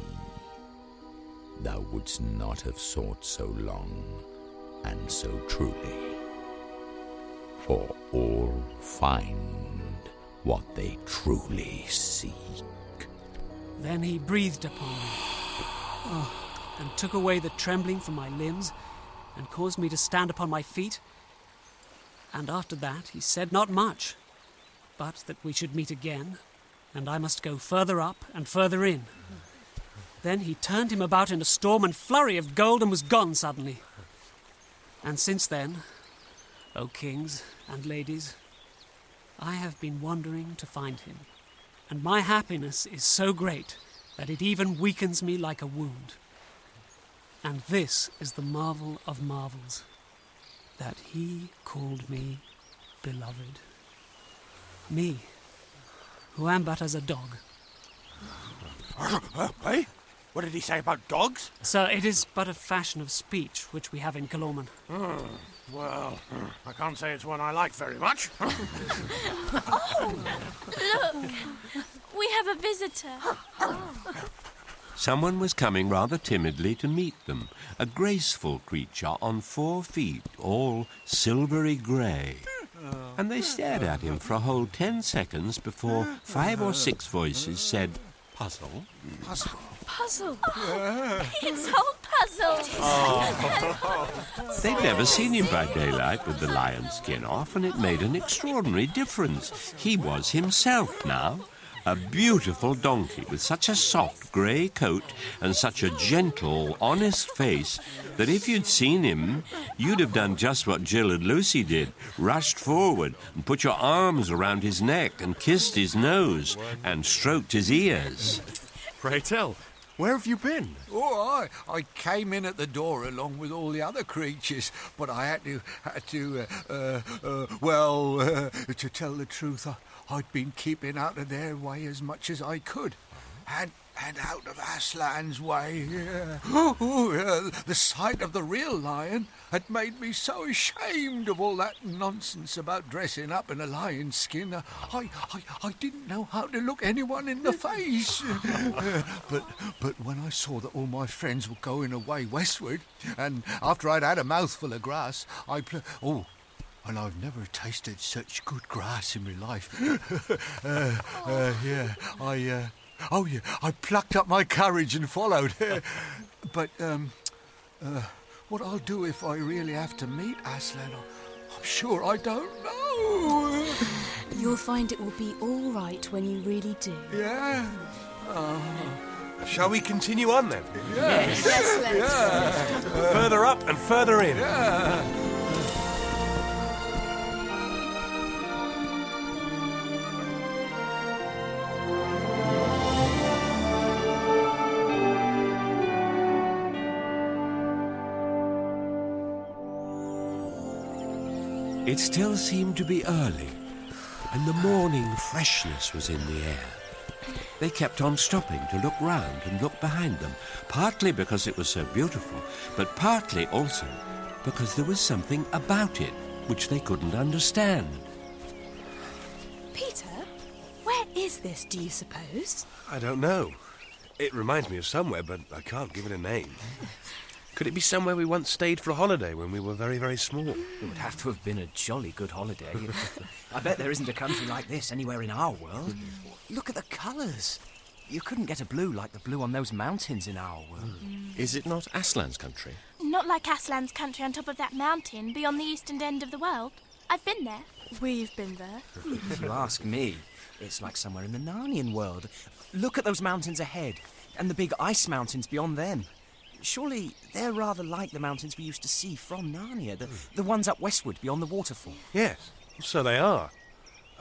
thou wouldst not have sought so long and so truly. For all find what they truly seek. Then he breathed upon me. Oh, and took away the trembling from my limbs and caused me to stand upon my feet. And after that he said not much, but that we should meet again, and I must go further up and further in. Then he turned him about in a storm and flurry of gold and was gone suddenly. And since then, O kings and ladies, I have been wandering to find him, and my happiness is so great that it even weakens me like a wound. And this is the marvel of marvels, that he called me beloved. Me, who am but as a dog. Hey? What did he say about dogs? Sir, it is but a fashion of speech which we have in Calormen. Well, I can't say it's one I like very much. Oh, look! We have a visitor. Someone was coming rather timidly to meet them, a graceful creature on 4 feet, all silvery grey. And they stared at him for a whole 10 seconds before 5 or 6 voices said, "Puzzle? Puzzle? Puzzle. It's all puzzle. They'd never seen him by daylight with the lion skin off, and it made an extraordinary difference. He was himself now. A beautiful donkey with such a soft grey coat and such a gentle, honest face that if you'd seen him, you'd have done just what Jill and Lucy did, rushed forward and put your arms around his neck and kissed his nose and stroked his ears. Pray tell, where have you been? Oh, I came in at the door along with all the other creatures, but I had to tell the truth, I'd been keeping out of their way as much as I could. And out of Aslan's way. The sight of the real lion had made me so ashamed of all that nonsense about dressing up in a lion's skin. I didn't know how to look anyone in the face. But when I saw that all my friends were going away westward, and after I'd had a mouthful of grass, and I've never tasted such good grass in my life. I plucked up my courage and followed. But what I'll do if I really have to meet Aslan, I'm sure I don't know. You'll find it will be all right when you really do. Yeah. Shall we continue on then? Yes. Further up and further in. Yeah. It still seemed to be early, and the morning freshness was in the air. They kept on stopping to look round and look behind them, partly because it was so beautiful, but partly also because there was something about it which they couldn't understand. Peter, where is this, do you suppose? I don't know. It reminds me of somewhere, but I can't give it a name. Could it be somewhere we once stayed for a holiday when we were very, very small? It would have to have been a jolly good holiday. I bet there isn't a country like this anywhere in our world. Look at the colours. You couldn't get a blue like the blue on those mountains in our world. Is it not Aslan's country? Not like Aslan's country on top of that mountain beyond the eastern end of the world. I've been there. We've been there. If you ask me, it's like somewhere in the Narnian world. Look at those mountains ahead, and the big ice mountains beyond them. Surely they're rather like the mountains we used to see from Narnia, the ones up westward beyond the waterfall. Yes, so they are.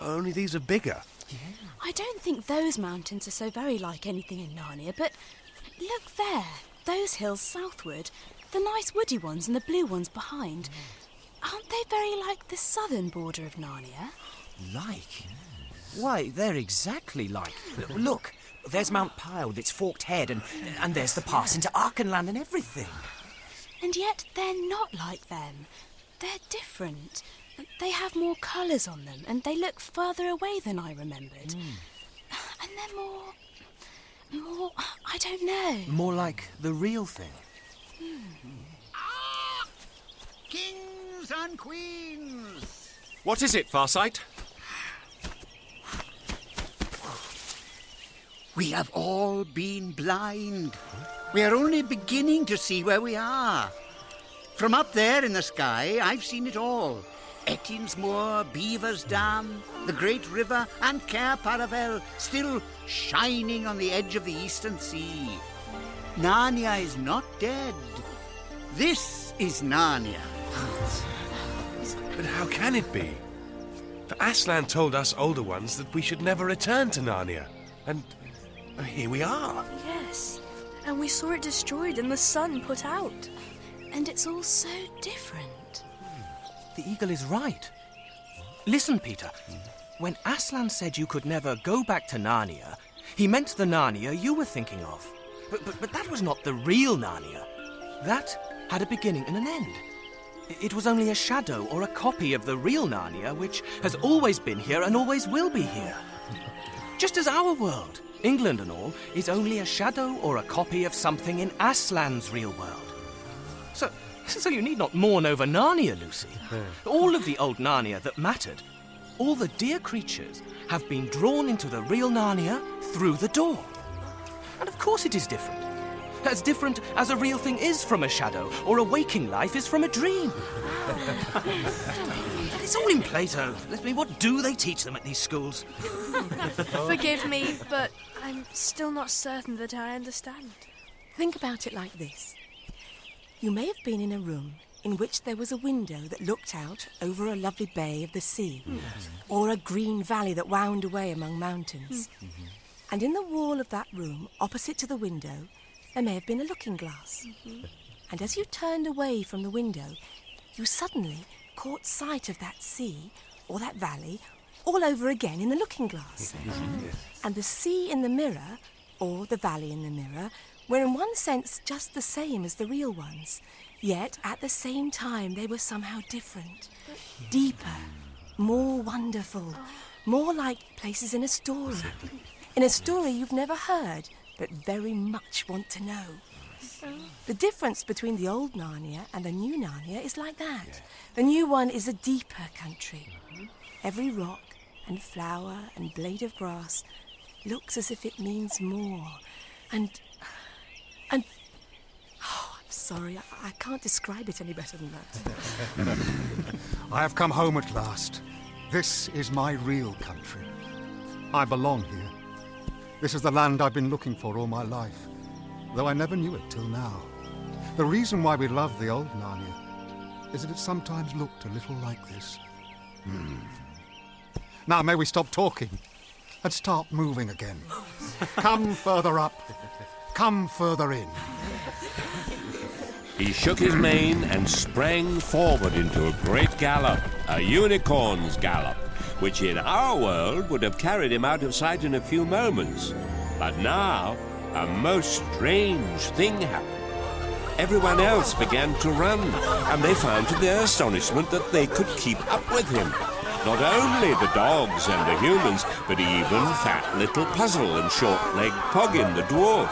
Only these are bigger. Yeah. I don't think those mountains are so very like anything in Narnia, but look there, those hills southward, the nice woody ones and the blue ones behind. Aren't they very like the southern border of Narnia? Like? Why, they're exactly like. Look, there's Mount Pile with its forked head, and there's the pass into Archenland and everything. And yet they're not like them. They're different. They have more colours on them, and they look further away than I remembered. And they're more, I don't know. More like the real thing. Kings and queens! What is it, Farsight? We have all been blind. We are only beginning to see where we are. From up there in the sky, I've seen it all. Etienne's Moor, Beaver's Dam, the Great River, and Cair Paravel, still shining on the edge of the Eastern Sea. Narnia is not dead. This is Narnia. But how can it be? For Aslan told us older ones that we should never return to Narnia. And here we are. Yes, and we saw it destroyed and the sun put out. And it's all so different. The eagle is right. Listen, Peter. When Aslan said you could never go back to Narnia, he meant the Narnia you were thinking of. But that was not the real Narnia. That had a beginning and an end. It was only a shadow or a copy of the real Narnia, which has always been here and always will be here. Just as our world, England and all, is only a shadow or a copy of something in Aslan's real world. So you need not mourn over Narnia, Lucy. All of the old Narnia that mattered, all the dear creatures, have been drawn into the real Narnia through the door. And of course it is different. As different as a real thing is from a shadow, or a waking life is from a dream. It's all in Plato. What do they teach them at these schools? Forgive me, but I'm still not certain that I understand. Think about it like this. You may have been in a room in which there was a window that looked out over a lovely bay of the sea, or a green valley that wound away among mountains. And in the wall of that room, opposite to the window, there may have been a looking glass. And as you turned away from the window, you suddenly caught sight of that sea, or that valley, all over again in the looking glass. And the sea in the mirror, or the valley in the mirror, were in one sense just the same as the real ones, yet at the same time they were somehow different, deeper, more wonderful, more like places in a story. In a story you've never heard, but very much want to know. The difference between the old Narnia and the new Narnia is like that. The new one is a deeper country. Every rock and flower and blade of grass looks as if it means more. And oh, I'm sorry, I can't describe it any better than that. I have come home at last. This is my real country. I belong here. This is the land I've been looking for all my life, though I never knew it till now. The reason why we love the old Narnia is that it sometimes looked a little like this. Now may we stop talking and start moving again. Come further up. Come further in. He shook his mane and sprang forward into a great gallop, a unicorn's gallop, which in our world would have carried him out of sight in a few moments. But now, a most strange thing happened. Everyone else began to run, and they found to their astonishment that they could keep up with him. Not only the dogs and the humans, but even fat little Puzzle and short-legged Poggin the dwarf.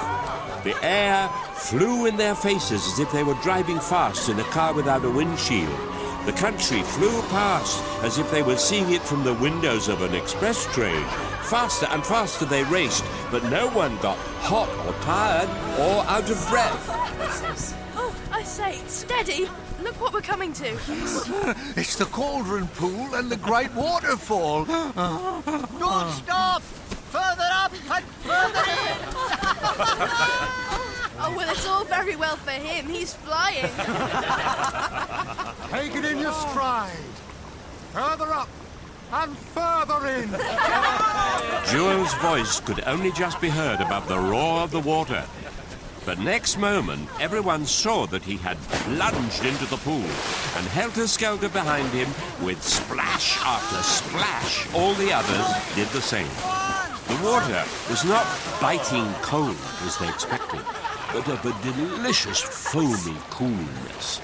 The air flew in their faces as if they were driving fast in a car without a windshield. The country flew past as if they were seeing it from the windows of an express train. Faster and faster they raced, but no one got hot or tired or out of breath. Oh, I say, steady! Look what we're coming to. It's the cauldron pool and the great waterfall. Don't stop! Further up and further in! Oh, well, it's all very well for him. He's flying. Take it in your stride. Further up and further in. Jewel's voice could only just be heard above the roar of the water. But next moment, everyone saw that he had plunged into the pool, and helter-skelter behind him, with splash after splash, all the others did the same. The water was not biting cold as they expected, but of a delicious foamy coolness.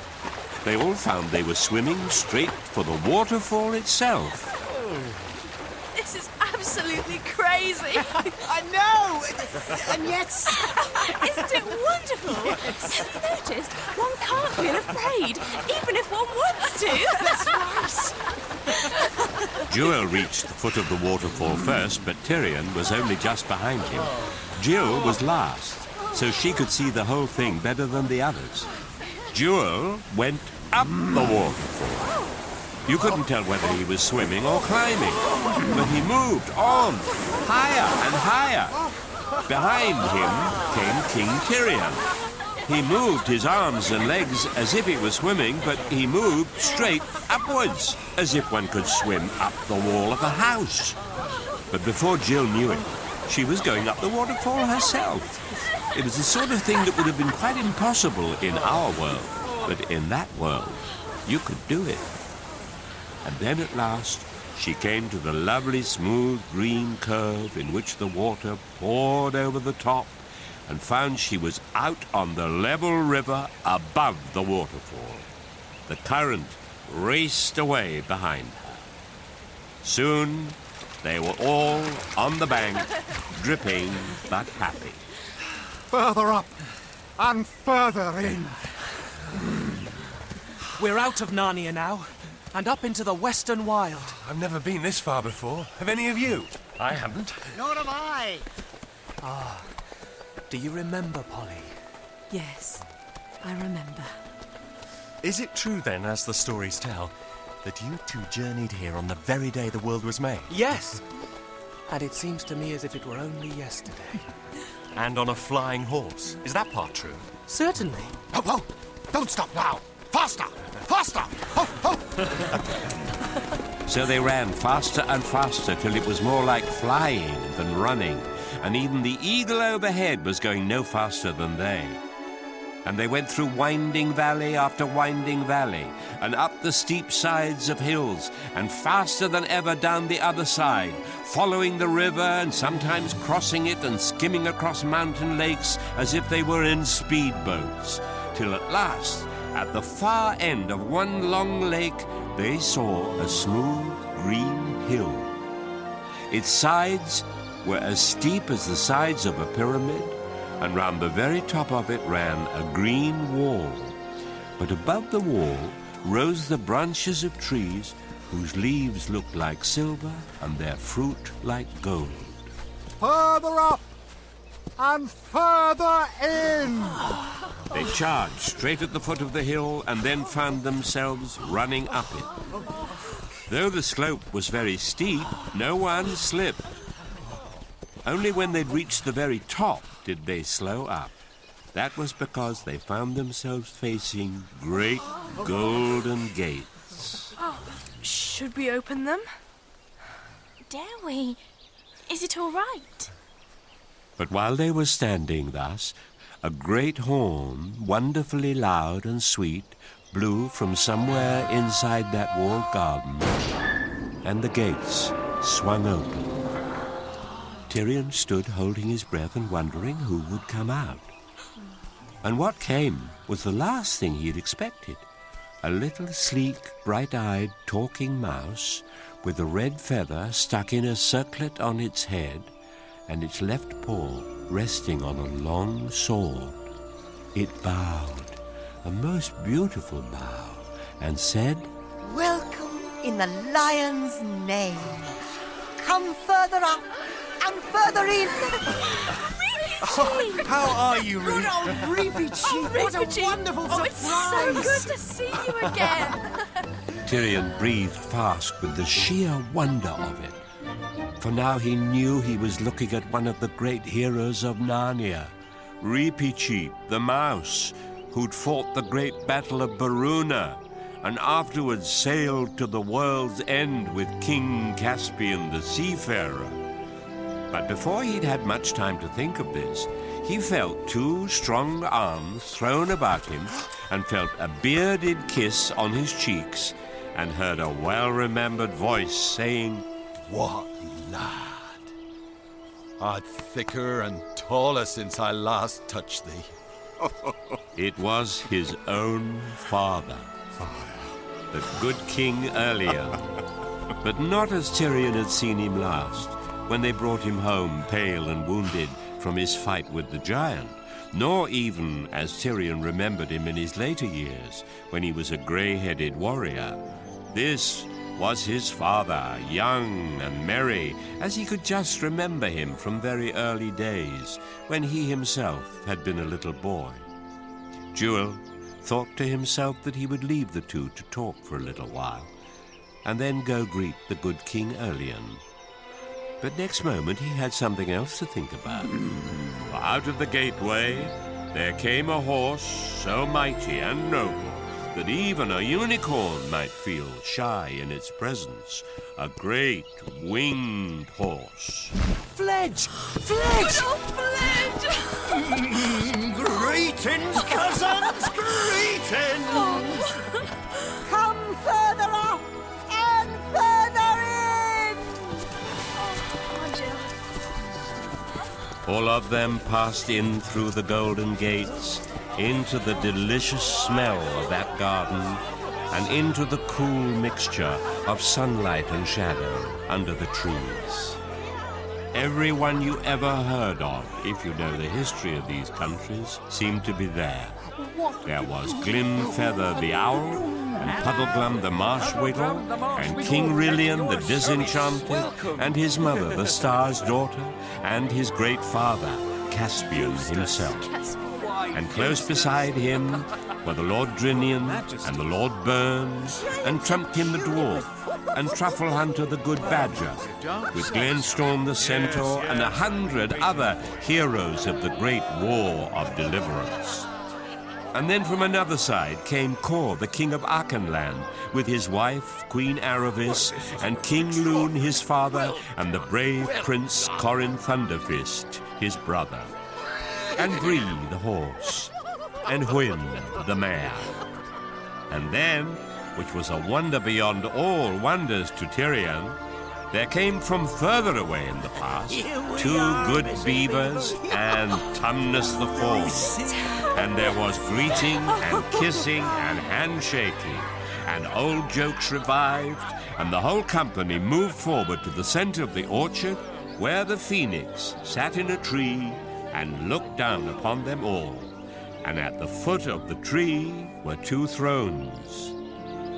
They all found they were swimming straight for the waterfall itself. This is absolutely crazy. I know! And yet... Isn't it wonderful? Have you noticed? One can't feel afraid, even if one wants to. That's right. Jewel reached the foot of the waterfall first, but Tirian was only just behind him. Jill was last. so she could see the whole thing better than the others. Jewel went up the waterfall. You couldn't tell whether he was swimming or climbing, but he moved on, higher and higher. Behind him came King Tirian. He moved his arms and legs as if he was swimming, but he moved straight upwards, as if one could swim up the wall of a house. But before Jill knew it, she was going up the waterfall herself. It was the sort of thing that would have been quite impossible in our world, but in that world, you could do it. And then at last, she came to the lovely smooth green curve in which the water poured over the top, and found she was out on the level river above the waterfall. The current raced away behind her. Soon, they were all on the bank, dripping but happy. Further up and further in. We're out of Narnia now, and up into the Western Wild. I've never been this far before. Have any of you? I haven't. Nor have I. Ah, do you remember, Polly? Yes, I remember. Is it true then, as the stories tell, that you two journeyed here on the very day the world was made? Yes! And it seems to me as if it were only yesterday. And on a flying horse. Is that part true? Certainly. Oh, oh! Don't stop now! Faster! Faster! Oh, oh! So they ran faster and faster till it was more like flying than running, and even the eagle overhead was going no faster than they. And they went through winding valley after winding valley, and up the steep sides of hills, and faster than ever down the other side, following the river and sometimes crossing it and skimming across mountain lakes as if they were in speedboats, till at last, at the far end of one long lake, they saw a smooth green hill. Its sides were as steep as the sides of a pyramid, and round the very top of it ran a green wall. But above the wall rose the branches of trees whose leaves looked like silver and their fruit like gold. Further up and further in. They charged straight at the foot of the hill and then found themselves running up it. Though the slope was very steep, no one slipped. Only when they'd reached the very top did they slow up. That was because they found themselves facing great golden gates. Oh, should we open them? Dare we? Is it all right? But while they were standing thus, a great horn, wonderfully loud and sweet, blew from somewhere inside that walled garden, and the gates swung open. Tirian stood holding his breath and wondering who would come out. And what came was the last thing he had expected. A little sleek, bright-eyed, talking mouse with a red feather stuck in a circlet on its head and its left paw resting on a long sword. It bowed, a most beautiful bow, and said, "Welcome in the lion's name. Come further up and further in." Oh, how are you, Reed? Oh, Reepy Chief, what a wonderful surprise! It's so good to see you again. Tirian breathed fast with the sheer wonder of it. For now he knew he was looking at one of the great heroes of Narnia, Reepicheep, the mouse, who'd fought the great battle of Baruna, and afterwards sailed to the world's end with King Caspian the seafarer. But before he'd had much time to think of this, he felt two strong arms thrown about him, and felt a bearded kiss on his cheeks, and heard a well-remembered voice saying, "What lad! Art thicker and taller since I last touched thee." It was his own father, the good King earlier, but not as Tirian had seen him last, when they brought him home pale and wounded from his fight with the giant, nor even as Tirian remembered him in his later years, when he was a grey-headed warrior. This was his father, young and merry, as he could just remember him from very early days, when he himself had been a little boy. Jewel thought to himself that he would leave the two to talk for a little while, and then go greet the good King Erlian. But next moment he had something else to think about. For out of the gateway there came a horse so mighty and noble that even a unicorn might feel shy in its presence. A great winged horse. Fledge! Fledge! Greetings, cousins! Greetings! Come further up and further in! All of them passed in through the golden gates, into the delicious smell of that garden, and into the cool mixture of sunlight and shadow under the trees. Everyone you ever heard of, if you know the history of these countries, seemed to be there. There was Glimfeather the owl, and Puddleglum the marsh wiggle, and King Rilian the disenchanted, and his mother the star's daughter, and his great father, Caspian himself. And close beside him were the Lord Drinian, and the Lord Burns, and Trumpkin the dwarf, and Truffle Hunter the good badger, with Glenstorm the centaur, and 100 other heroes of the great war of deliverance. And then from another side came Kor, the king of Archenland, with his wife, Queen Aravis, and King Loon, his father, and the brave Prince Corin Thunderfist, his brother. And Bree, the horse, and Hwyn, the mare. And then, which was a wonder beyond all wonders to Tirian, there came from further away in the past 2 good beavers and Tumnus the fourth. And there was greeting and kissing and handshaking, and old jokes revived, and the whole company moved forward to the center of the orchard, where the phoenix sat in a tree and looked down upon them all. And at the foot of the tree were 2 thrones.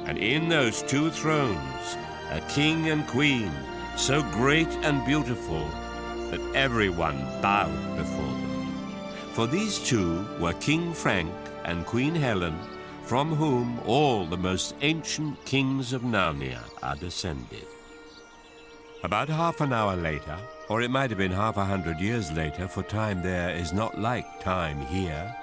And in those 2 thrones, a king and queen, so great and beautiful that everyone bowed before them. For these 2 were King Frank and Queen Helen, from whom all the most ancient kings of Narnia are descended. About half an hour later, or it might have been half 100 years later, for time there is not like time here,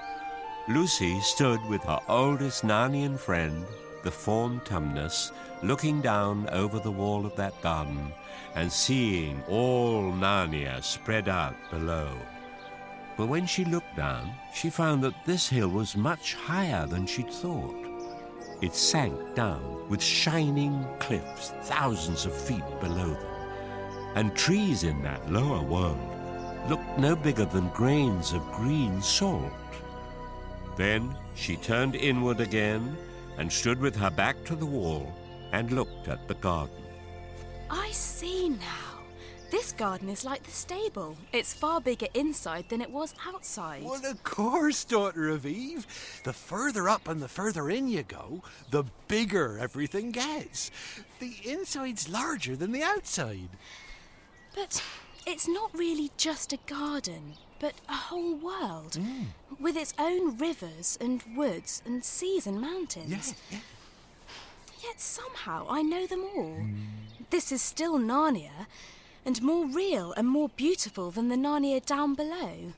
Lucy stood with her oldest Narnian friend, the fawn Tumnus, looking down over the wall of that garden and seeing all Narnia spread out below. But when she looked down, she found that this hill was much higher than she'd thought. It sank down with shining cliffs thousands of feet below them, and trees in that lower world looked no bigger than grains of green salt. Then she turned inward again and stood with her back to the wall and looked at the garden. I see now. This garden is like the stable. It's far bigger inside than it was outside. Well, of course, daughter of Eve. The further up and the further in you go, the bigger everything gets. The inside's larger than the outside. But it's not really just a garden, but a whole world, with its own rivers and woods and seas and mountains. Yeah. Yet somehow I know them all. This is still Narnia, and more real and more beautiful than the Narnia down below.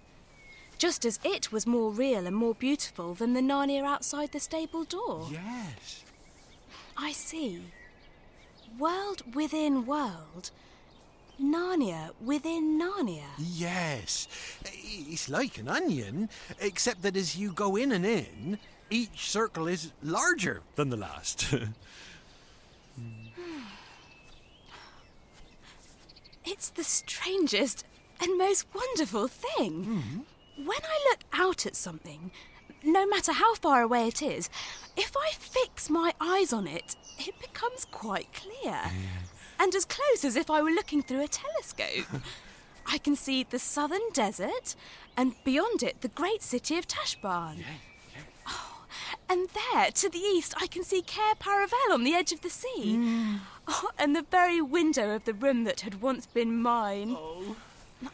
Just as it was more real and more beautiful than the Narnia outside the stable door. Yes. I see. World within world. Narnia within Narnia. Yes. It's like an onion, except that as you go in and in, each circle is larger than the last. It's the strangest and most wonderful thing. When I look out at something, no matter how far away it is, if I fix my eyes on it, it becomes quite clear. And as close as if I were looking through a telescope. I can see the southern desert, and beyond it, the great city of Tashbaan. Oh, And there, to the east, I can see Cair Paravel on the edge of the sea. Oh, and the very window of the room that had once been mine. Oh.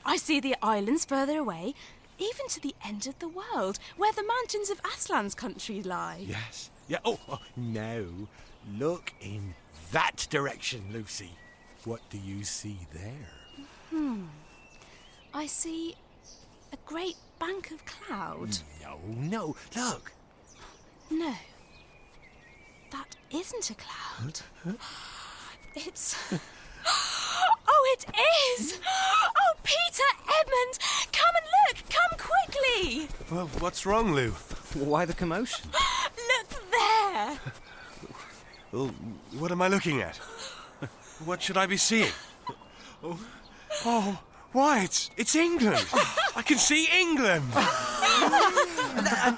I see the islands further away, even to the end of the world, where the mountains of Aslan's country lie. Yes. Yeah. Oh, now look in that direction, Lucy. What do you see there? I see a great bank of cloud. No. Look. No. That isn't a cloud. It's... Oh, it is! Oh, Peter, Edmund! Come and look! Come quickly! Well, what's wrong, Lou? Why the commotion? Look there! Well, what am I looking at? What should I be seeing? Oh, why, it's England! I can see England!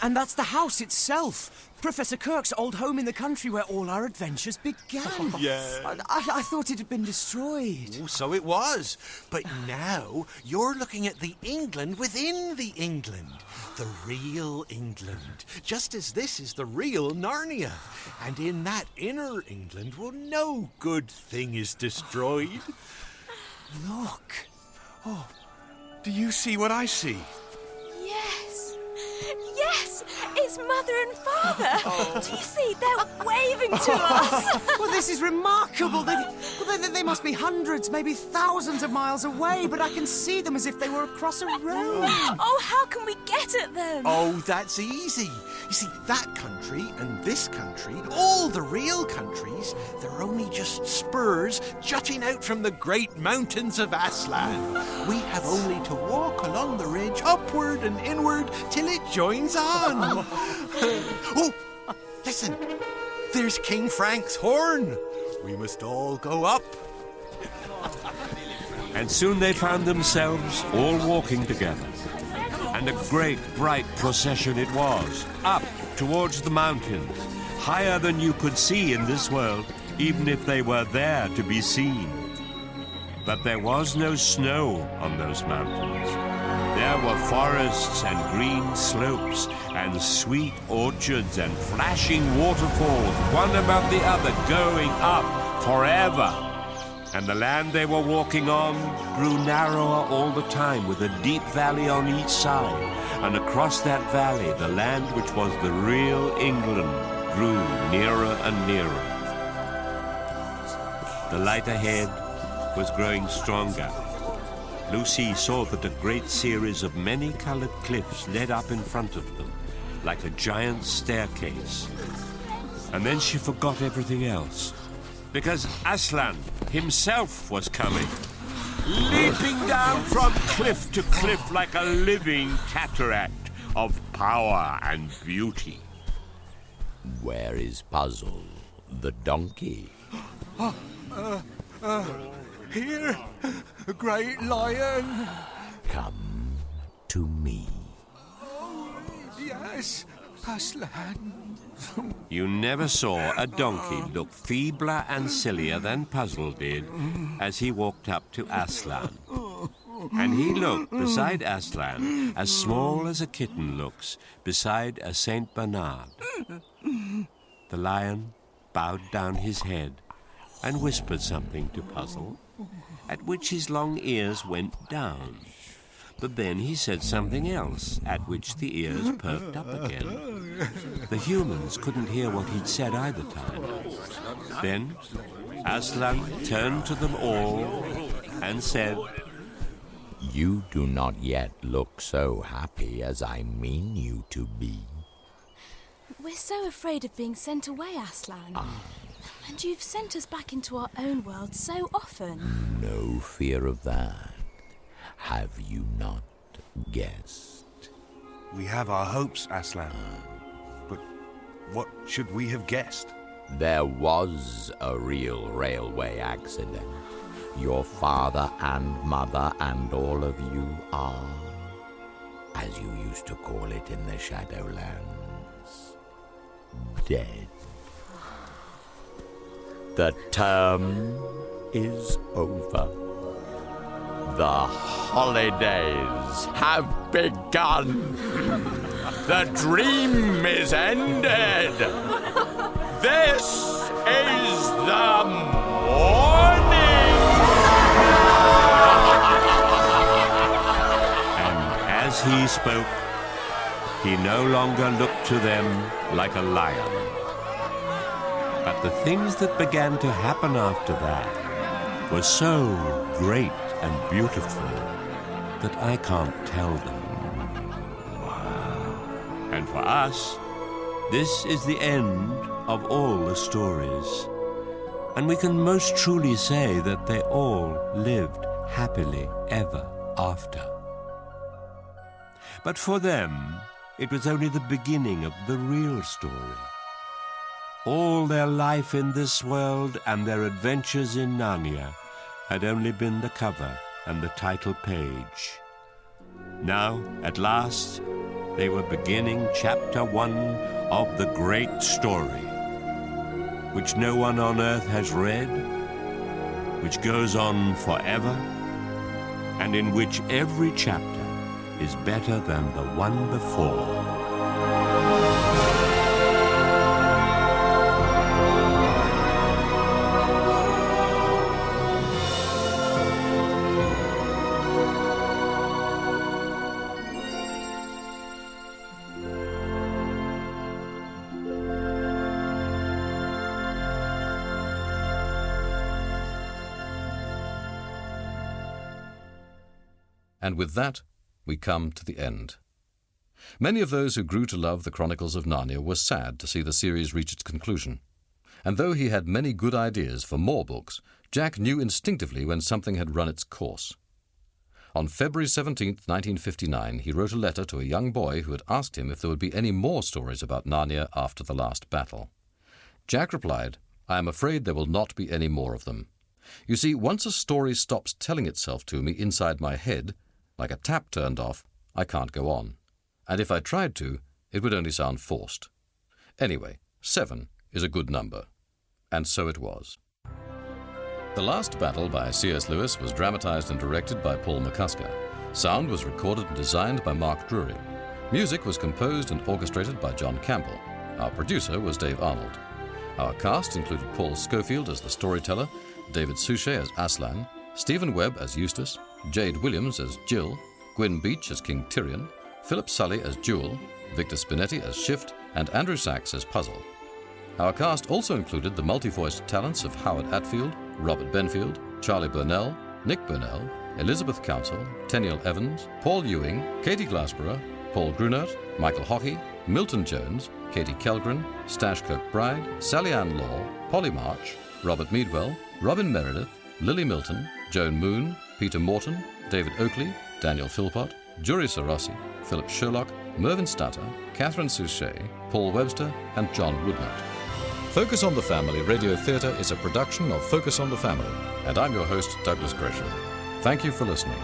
and that's the house itself. Professor Kirk's old home in the country where all our adventures began. Yes. I thought it had been destroyed. Oh, so it was. But now you're looking at the England within the England. The real England. Just as this is the real Narnia. And in that inner England, well, no good thing is destroyed. Look. Oh, do you see what I see? Yes! Yes! It's Mother and Father! Do you see? They're waving to us! Well, this is remarkable. They must be hundreds, maybe thousands of miles away, but I can see them as if they were across a road. Oh, how can we get at them? Oh, that's easy. You see, that country and this country, all the real countries, they're only just spurs jutting out from the great mountains of Aslan. We have only to walk along the ridge, upward and inward, till it joins on. Oh, listen. There's King Frank's horn. We must all go up. And soon they found themselves all walking together. And a great, bright procession it was, up towards the mountains, higher than you could see in this world, even if they were there to be seen. But there was no snow on those mountains. There were forests and green slopes and sweet orchards and flashing waterfalls, one above the other, going up forever. And the land they were walking on grew narrower all the time, with a deep valley on each side. And across that valley, the land which was the real England grew nearer and nearer. The light ahead was growing stronger. Lucy saw that a great series of many-colored cliffs led up in front of them, like a giant staircase. And then she forgot everything else, because Aslan himself was coming, leaping down from cliff to cliff like a living cataract of power and beauty. Where is Puzzle, the donkey? Here, a great lion. Come to me. Yes, Aslan. You never saw a donkey look feebler and sillier than Puzzle did as he walked up to Aslan. And he looked beside Aslan as small as a kitten looks beside a Saint Bernard. The lion bowed down his head and whispered something to Puzzle, at which his long ears went down. But then he said something else, at which the ears perked up again. The humans couldn't hear what he'd said either time. Then Aslan turned to them all and said, You do not yet look so happy as I mean you to be. We're so afraid of being sent away, Aslan. And you've sent us back into our own world so often. No fear of that. Have you not guessed? We have our hopes, Aslan. But what should we have guessed? There was a real railway accident. Your father and mother and all of you are, as you used to call it in the Shadowlands, dead. The term is over. The holidays have begun. The dream is ended. This is the morning. And as he spoke, he no longer looked to them like a lion. But the things that began to happen after that were so great and beautiful that I can't tell them. And for us, this is the end of all the stories. And we can most truly say that they all lived happily ever after. But for them, it was only the beginning of the real story. All their life in this world and their adventures in Narnia had only been the cover and the title page. Now, at last, they were beginning chapter 1 of the great story, which no one on earth has read, which goes on forever, and in which every chapter is better than the one before. And with that, we come to the end. Many of those who grew to love the Chronicles of Narnia were sad to see the series reach its conclusion. And though he had many good ideas for more books, Jack knew instinctively when something had run its course. On February 17th, 1959, he wrote a letter to a young boy who had asked him if there would be any more stories about Narnia after the last battle. Jack replied, "I am afraid there will not be any more of them. You see, once a story stops telling itself to me inside my head, like a tap turned off, I can't go on. And if I tried to, it would only sound forced. Anyway, 7 is a good number." And so it was. The Last Battle by C.S. Lewis was dramatized and directed by Paul McCusker. Sound was recorded and designed by Mark Drury. Music was composed and orchestrated by John Campbell. Our producer was Dave Arnold. Our cast included Paul Schofield as the storyteller, David Suchet as Aslan, Stephen Webb as Eustace, Jade Williams as Jill, Gwyn Beach as King Tirian, Philip Sully as Jewel, Victor Spinetti as Shift, and Andrew Sachs as Puzzle. Our cast also included the multi-voiced talents of Howard Atfield, Robert Benfield, Charlie Burnell, Nick Burnell, Elizabeth Council, Tenniel Evans, Paul Ewing, Katie Glassborough, Paul Grunert, Michael Hockey, Milton Jones, Katie Kelgren, Stash Kirkbride, Sally Ann Law, Polly March, Robert Meadwell, Robin Meredith, Lily Milton, Joan Moon, Peter Morton, David Oakley, Daniel Philpott, Jury Sarossi, Philip Sherlock, Mervyn Statter, Catherine Suchet, Paul Webster, and John Woodnott. Focus on the Family Radio Theatre is a production of Focus on the Family, and I'm your host, Douglas Gresham. Thank you for listening.